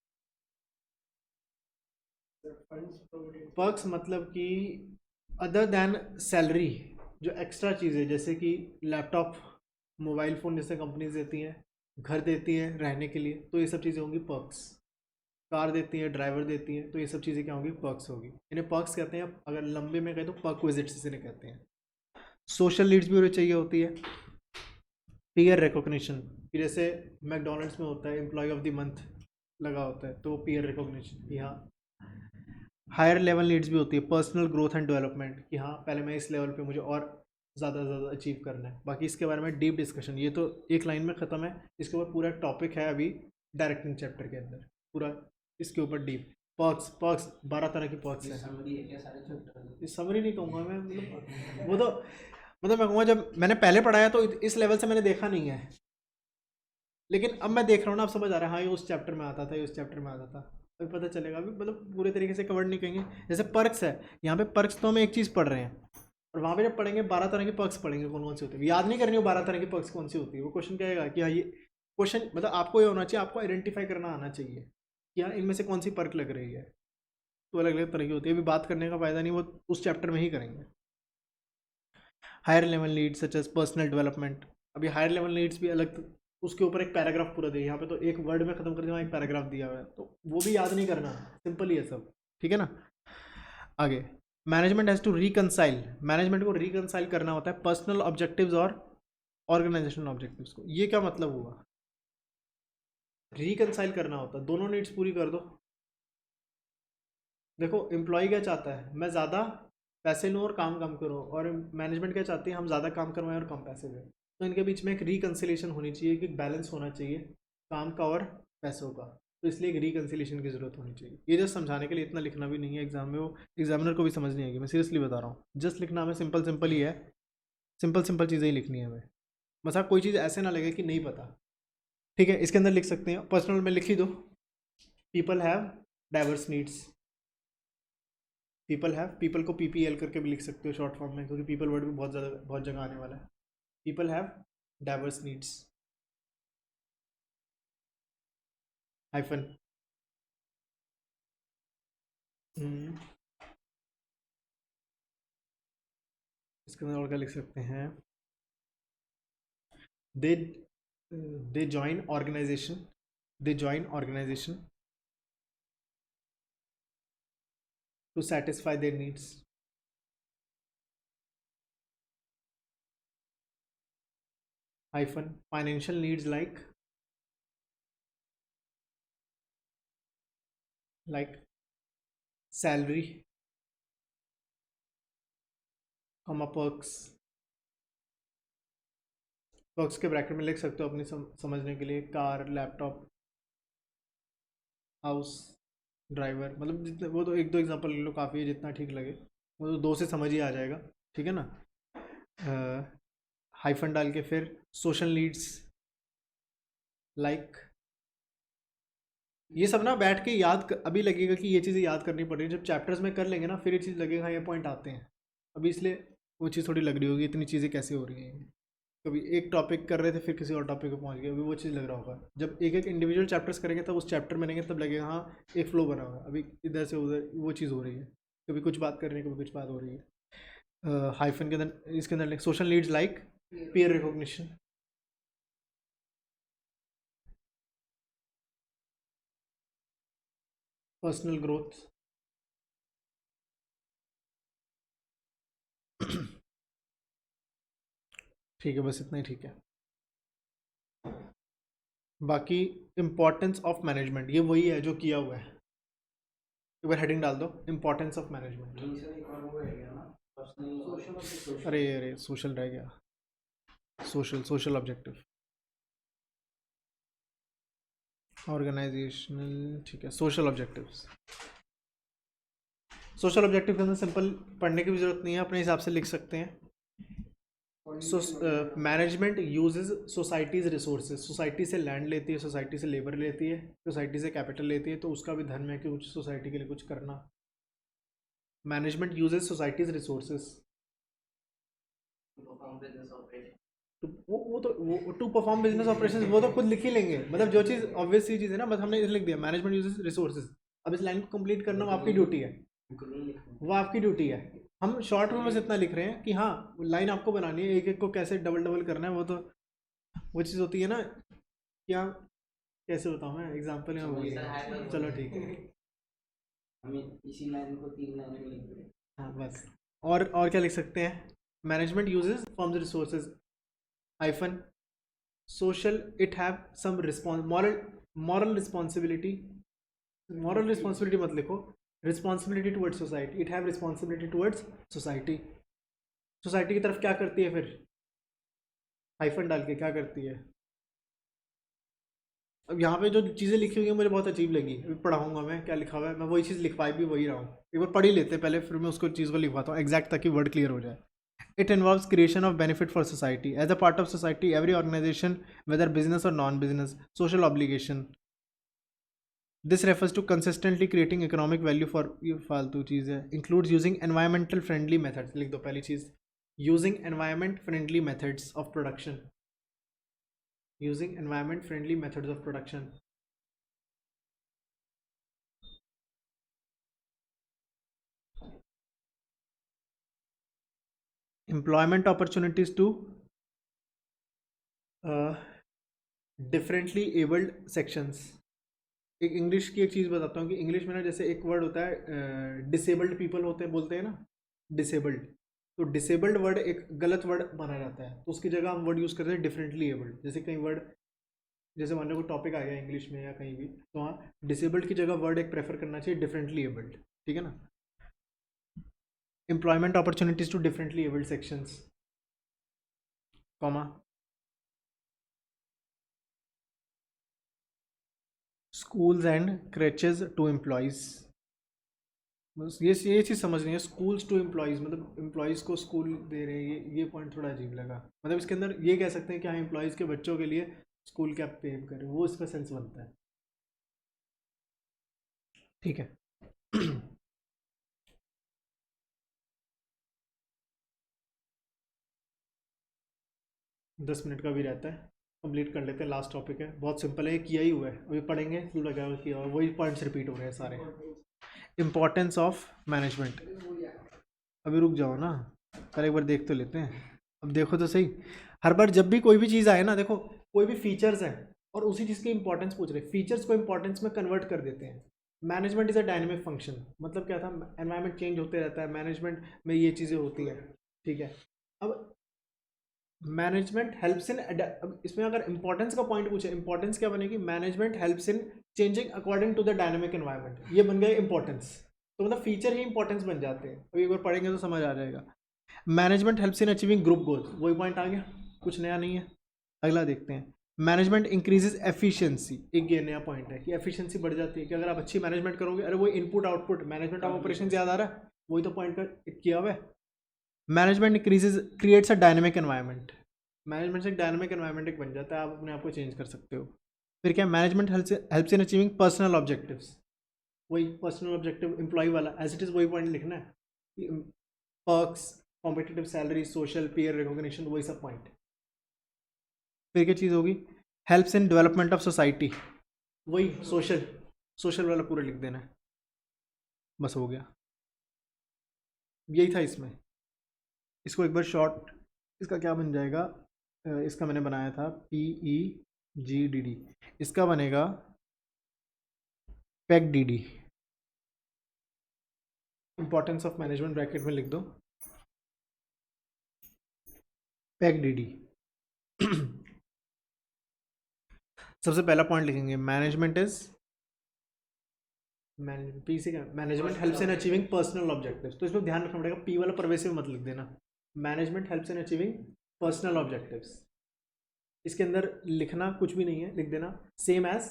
पर्क्स मतलब कि other than salary जो extra चीज़ें, जैसे कि लैपटॉप, मोबाइल फ़ोन जैसे कंपनीज देती हैं, घर देती हैं रहने के लिए, तो ये सब चीज़ें होंगी पर्क्स। कार देती है, ड्राइवर देती है, तो ये सब चीज़ें क्या होंगी, पर्क्स होगी। इन्हें पर्क्स कहते हैं, अगर लंबे में कहें तो पर्क विजिट्स इन्हें कहते हैं। सोशल नीड्स भी उन्हें चाहिए होती है। पीयर रिकॉग्निशन, कि जैसे मैकडोनल्ड्स में होता है एम्प्लॉय ऑफ द मंथ लगा होता है, तो वो पीयर रिकॉग्निशन। यहाँ हायर लेवल नीड्स भी होती है, पर्सनल ग्रोथ एंड डेवलपमेंट, कि हाँ पहले मैं इस लेवल पे मुझे और ज़्यादा से ज़्यादा अचीव करना है। बाकी इसके बारे में डीप डिस्कशन, ये तो एक लाइन में ख़त्म है, इसके ऊपर पूरा टॉपिक है अभी डायरेक्टिंग चैप्टर के अंदर, पूरा इसके ऊपर डीप। पर्क्स, पर्क्स 12 तरह की पर्क्स हैं। ये समरी नहीं कहूँगा मैं, मतलब वो तो, मतलब मैं कहूँगा जब मैंने पहले पढ़ाया तो इस लेवल से मैंने देखा नहीं है, लेकिन अब मैं देख रहा हूँ ना, अब समझ आ रहा है हाँ ये उस चैप्टर में आता था, ये उस चैप्टर में आता था, अभी पता चलेगा। अभी मतलब पूरे तरीके से कवर नहीं करेंगे। जैसे पर्क्स है, यहाँ पे पर्क्स तो हम एक चीज़ पढ़ रहे हैं, और वहाँ पे जब पढ़ेंगे 12 तरह के पर्क्स पढ़ेंगे कौन कौन से होते हैं, याद नहीं करनी हो 12 तरह की पर्क्स कौन सी होती है। वो क्वेश्चन क्या आएगा कि हाँ ये क्वेश्चन मतलब आपको ये होना चाहिए, आपको आइडेंटिफाई करना आना चाहिए कि हाँ इनमें से कौन सी पर्क लग रही है। तो अलग अलग तरह की होती है, अभी बात करने का फ़ायदा नहीं, वो उस चैप्टर में ही करेंगे। Higher level needs such as personal development, अभी हायर लेवल नीड्स भी अलग, उसके ऊपर एक पैराग्राफ पूरा दिया, यहाँ पे तो एक वर्ड में ख़त्म कर दिया, एक पैराग्राफ दिया हुआ है, तो वो भी याद नहीं करना, सिंपल ही है सब, ठीक है ना। आगे management has to reconcile, management को रिकनसाइल करना होता है पर्सनल ऑब्जेक्टिव्स और ऑर्गेनाइजेशनल ऑब्जेक्टिव्स को। ये क्या मतलब हुआ, रिकनसाइल करना होता है, दोनों नीड्स पूरी कर दो। देखो एम्प्लॉय क्या चाहता है, मैं ज़्यादा पैसे लूँ और काम कम करो, और मैनेजमेंट क्या चाहती है, हम ज़्यादा काम करवाएं और कम पैसे दें। तो इनके बीच में एक रिकन्सिलेशन होनी चाहिए, कि बैलेंस होना चाहिए काम का और पैसों का, तो इसलिए एक रिकन्सिलेशन की ज़रूरत होनी चाहिए। ये जस्ट समझाने के लिए, इतना लिखना भी नहीं है एग्जाम में, वो एग्जामिनर को भी समझ नहीं आएगी, मैं सीरियसली बता रहा हूँ। जस्ट लिखना हमें सिंपल सिंपल ही है, सिंपल सिंपल चीज़ें ही लिखनी है हमें, बस आप कोई चीज़ ऐसे ना लगे कि नहीं पता, ठीक है। इसके अंदर लिख सकते हैं, पर्सनल में लिख ही दो, people have diverse needs, people have, people को PPL करके भी लिख सकते हो शॉर्ट फॉर्म में, क्योंकि पीपल वर्ड भी बहुत जगह आने वाला है। People have diverse needs, hyphen, इसके अंदर और क्या लिख सकते हैं, they they join organisation, they join organisation to satisfy their needs, hyphen, financial needs like salary, comma perks, perks के ब्रैकेट में लिख सकते हो अपनी समझने के लिए, कार, लैपटॉप, हाउस, ड्राइवर, मतलब जितने, वो तो एक दो एग्जांपल ले लो काफ़ी है, जितना ठीक लगे, वो तो दो से समझ ही आ जाएगा, ठीक है ना। हाइफन डाल के फिर सोशल नीड्स लाइक, ये सब ना बैठ के अभी लगेगा कि ये चीज़ें याद करनी पड़ रही है, जब चैप्टर्स में कर लेंगे ना फिर ये चीज़ लगेगा ये पॉइंट आते हैं, अभी इसलिए वो चीज़ थोड़ी लग रही होगी, इतनी चीज़ें कैसे हो रही हैं। कभी एक टॉपिक कर रहे थे फिर किसी और टॉपिक पे पहुंच गए, अभी वो चीज़ लग रहा होगा, जब एक एक इंडिविजुअल चैप्टर्स करेंगे तब उस चैप्टर में रहेंगे तब लगेगा हाँ एक फ्लो बना हुआ है, अभी इधर से उधर वो चीज़ हो रही है, कभी कुछ बात कर रहे हैं कभी कुछ बात हो रही है। हाइफन के अंदर, इसके अंदर social needs like peer recognition, personal growth, ठीक है, बस इतना ही ठीक है। बाकी इम्पोर्टेंस ऑफ मैनेजमेंट, ये वही है जो किया हुआ है, एक बार हेडिंग डाल दो, इम्पोर्टेंस ऑफ मैनेजमेंट। अरे अरे सोशल रह गया, सोशल ऑब्जेक्टिव, ऑर्गेनाइजेशनल, ठीक है, सोशल ऑब्जेक्टिव्स। सोशल ऑब्जेक्टिव के अंदर सिंपल पढ़ने की भी जरूरत नहीं है, अपने हिसाब से लिख सकते हैं। Management uses societies resources, society से लैंड लेती है, सोसाइटी से लेबर लेती है, सोसाइटी से कैपिटल लेती है, तो उसका भी धर्म है कि कुछ सोसाइटी के लिए कुछ करना। मैनेजमेंट यूजेस सोसाइटीज़ रिसोर्सेज वो तो वो टू परफॉर्म बिजनेस ऑपरेशंस, वो तो खुद लिख ही लेंगे, मतलब जो चीज़ ऑब्वियस सी चीज़ है ना, बस हमने इसे लिख दिया, मैनेजमेंट यूजेस रिसोर्सेज। अब इस लाइन को कंप्लीट करना वो आपकी ड्यूटी है, वो आपकी ड्यूटी है। हम शॉर्ट में बस इतना लिख रहे हैं कि हाँ लाइन आपको बनानी है, एक एक को कैसे डबल डबल करना है, वो तो वो चीज़ होती है ना, क्या कैसे बताऊँ मैं एग्जाम्पल यहाँ बोल, चलो ठीक है, हमें इसी लाइन को 3 लाइन में लिख दें। हाँ बस। और क्या लिख सकते हैं, management uses forms resources, hyphen, social it have some response, moral responsibility, moral responsibility मत लिखो, responsibility towards society, it have responsibility towards society, society की तरफ क्या करती है फिर, हाइफन डाल के क्या करती है। अब यहाँ पे जो चीज़ें लिखी हुई हैं मुझे बहुत अजीब लगी, अभी पढ़ाऊंगा मैं क्या लिखा हुआ है, मैं वही चीज़ लिखवाई भी वही रहा हूँ, एक बार पढ़ ही लेते हैं पहले, फिर मैं उसको चीज़ को लिखवाता हूँ एग्जैक्ट, ताकि वर्ड क्लियर हो जाए। It involves creation of benefit for society. As a part of society, every organization, whether business or non-business, social obligation. This refers to consistently creating economic value for ये फालतू चीज़ है. Includes using environmental friendly methods. लिख दो पहली चीज़. using environment friendly methods of production, using environment friendly methods of production, employment opportunities to differently abled sections. एक English की एक चीज़ बताता हूँ कि इंग्लिश में ना जैसे एक वर्ड होता है डिसेबल्ड पीपल होते हैं, बोलते हैं ना डिसेबल्ड, तो डिसेबल्ड वर्ड एक गलत वर्ड माना जाता है, तो उसकी जगह हम वर्ड यूज़ करते हैं डिफरेंटली एबल्ड। जैसे कई वर्ड, जैसे मान लो कोई टॉपिक आ गया इंग्लिश में या कहीं भी, तो वहाँ डिसेबल्ड की जगह वर्ड एक प्रेफर करना चाहिए डिफरेंटली एबल्ड, ठीक है ना। Employment opportunities to differently abled sections, comma, schools and creches to employees. बस ये चीज़ समझनी है, स्कूल्स टू एम्प्लॉयज़ मतलब एम्प्लॉयज़ को स्कूल दे रहे हैं, ये पॉइंट थोड़ा अजीब लगा। मतलब इसके अंदर ये कह सकते हैं कि हाँ एम्प्लॉयज़ के बच्चों के लिए स्कूल क्या पे करें, वो इसका सेंस बनता है, ठीक है। 10 मिनट का भी रहता है, कंप्लीट कर लेते हैं। लास्ट टॉपिक है, बहुत सिंपल है, ये किया ही हुआ है, अभी पढ़ेंगे फिर लगा किया हुआ, वही पॉइंट्स रिपीट हो रहे हैं सारे। इम्पोर्टेंस ऑफ मैनेजमेंट, अभी रुक जाओ ना, पर एक बार देख तो लेते हैं। अब देखो तो सही, हर बार जब भी कोई भी चीज़ आए ना, देखो कोई भी फीचर्स है और उसी चीज़ की इंपॉर्टेंस पूछ रहे, फीचर्स को इंपॉर्टेंस में कन्वर्ट कर देते हैं। Management is a dynamic function, मतलब क्या था, एनवायरनमेंट चेंज होते रहता है, मैनेजमेंट में ये चीज़ें होती हैं, ठीक है। अब मैनेजमेंट हेल्प्स इन, अब इसमें अगर इंपॉर्टेंस का पॉइंट पूछे, इंपॉर्टेंस क्या बनेगी, management helps in changing according to the dynamic environment, ये बन गया इंपॉर्टेंस, तो मतलब फीचर ही इंपॉर्टेंस बन जाते हैं। अभी एक बार पढ़ेंगे तो समझ आ जाएगा। Management helps in achieving group goals, वही पॉइंट आ गया, कुछ नया नहीं है। अगला देखते हैं, मैनेजमेंट इंक्रीजेज एफिशिएंसी, एक ये नया पॉइंट है कि एफिशिएंसी बढ़ जाती है कि अगर आप अच्छी मैनेजमेंट करोगे, अरे वो input output management of operation याद आ रहा है, वही तो पॉइंट किया हुआ है। Management increases creates a dynamic environment, management से एक डायनेमिक एनवायरनमेंट एक बन जाता है, आप अपने आप को चेंज कर सकते हो। फिर क्या, management helps in achieving personal objectives, वही पर्सनल ऑब्जेक्टिव एम्प्लॉय वाला एज इट इज़, वही पॉइंट लिखना है, perks, competitive salary, social peer recognition, वही सब पॉइंट। फिर क्या चीज़ होगी, helps in development of society, वही सोशल, सोशल वाला पूरा लिख देना है, बस हो गया, यही था इसमें। इसको एक बार शॉर्ट, इसका क्या बन जाएगा, इसका मैंने बनाया था PEGDD, इसका बनेगा PEGDD, importance of management bracket में लिख दो PEGDD। सबसे पहला पॉइंट लिखेंगे, मैनेजमेंट इज, पी से क्या, management helps in achieving personal objectives, तो इसमें ध्यान रखना पड़ेगा, पी वाला परवेसिव मत लिख देना, management helps in achieving personal objectives. इसके अंदर लिखना कुछ भी नहीं है, लिख देना same as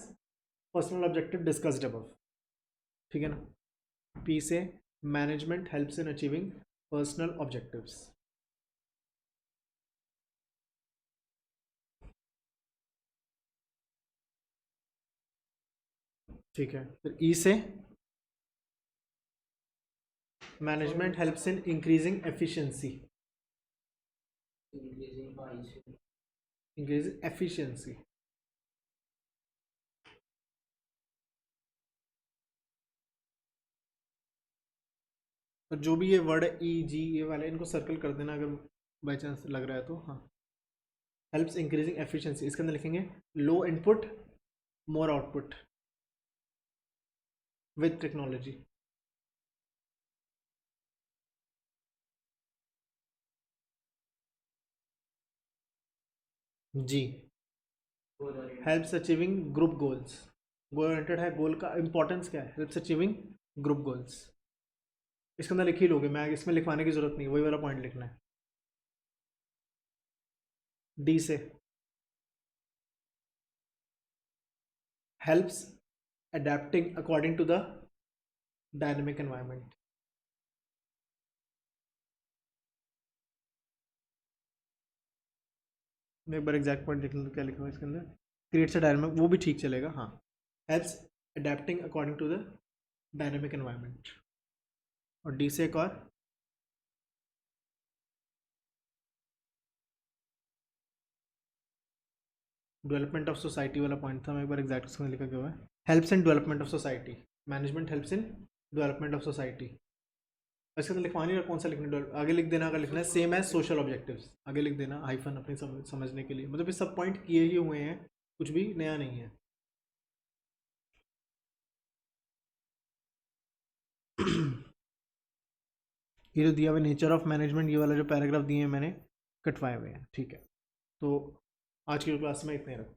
personal objective discussed above, ठीक है ना। पी से management helps in achieving personal objectives, ठीक है। फिर ई से management helps in increasing efficiency, increase efficiency. और जो भी ये वर्ड है EG ये वाले, इनको सर्कल कर देना अगर बाई चांस लग रहा है तो, हाँ। हेल्प्स इंक्रीजिंग एफिशिएंसी, इसके अंदर लिखेंगे low input more output with technology, जी। Helps achieving group goals, goal oriented है, गोल का इंपॉर्टेंस क्या है, हेल्प्स अचीविंग ग्रुप गोल्स, इसके अंदर लिख ही लोगे, मैं इसमें लिखवाने की जरूरत नहीं, वही वाला पॉइंट लिखना है। डी से helps adapting according to the dynamic environment, मैं एक बार एग्जैक्ट पॉइंट लिख लूँ, क्या लिखा हुआ इसके अंदर, क्रिएट्स अ डायनेमिक, वो भी ठीक चलेगा, हाँ। Helps adapting according to the dynamic environment, और डी से एक और डेवलपमेंट ऑफ सोसाइटी वाला पॉइंट था, मैं एक बार एग्जैक्ट उसमें लिखा गया हुआ है, helps in development of society, management helps in development of society. ऐसे तो लिखवा नहीं रहा, कौन सा लिखना, आगे लिख देना, अगर लिखना है सेम एज सोशल ऑब्जेक्टिव्स, आगे लिख देना हाइफन अपनी समझने के लिए, मतलब ये सब पॉइंट किए ही हुए हैं, कुछ भी नया नहीं है। ये जो दिया हुआ नेचर ऑफ मैनेजमेंट, ये वाला जो पैराग्राफ दिए हैं मैंने कटवाए हुए हैं, ठीक है। तो आज की क्लास में इतने रखो।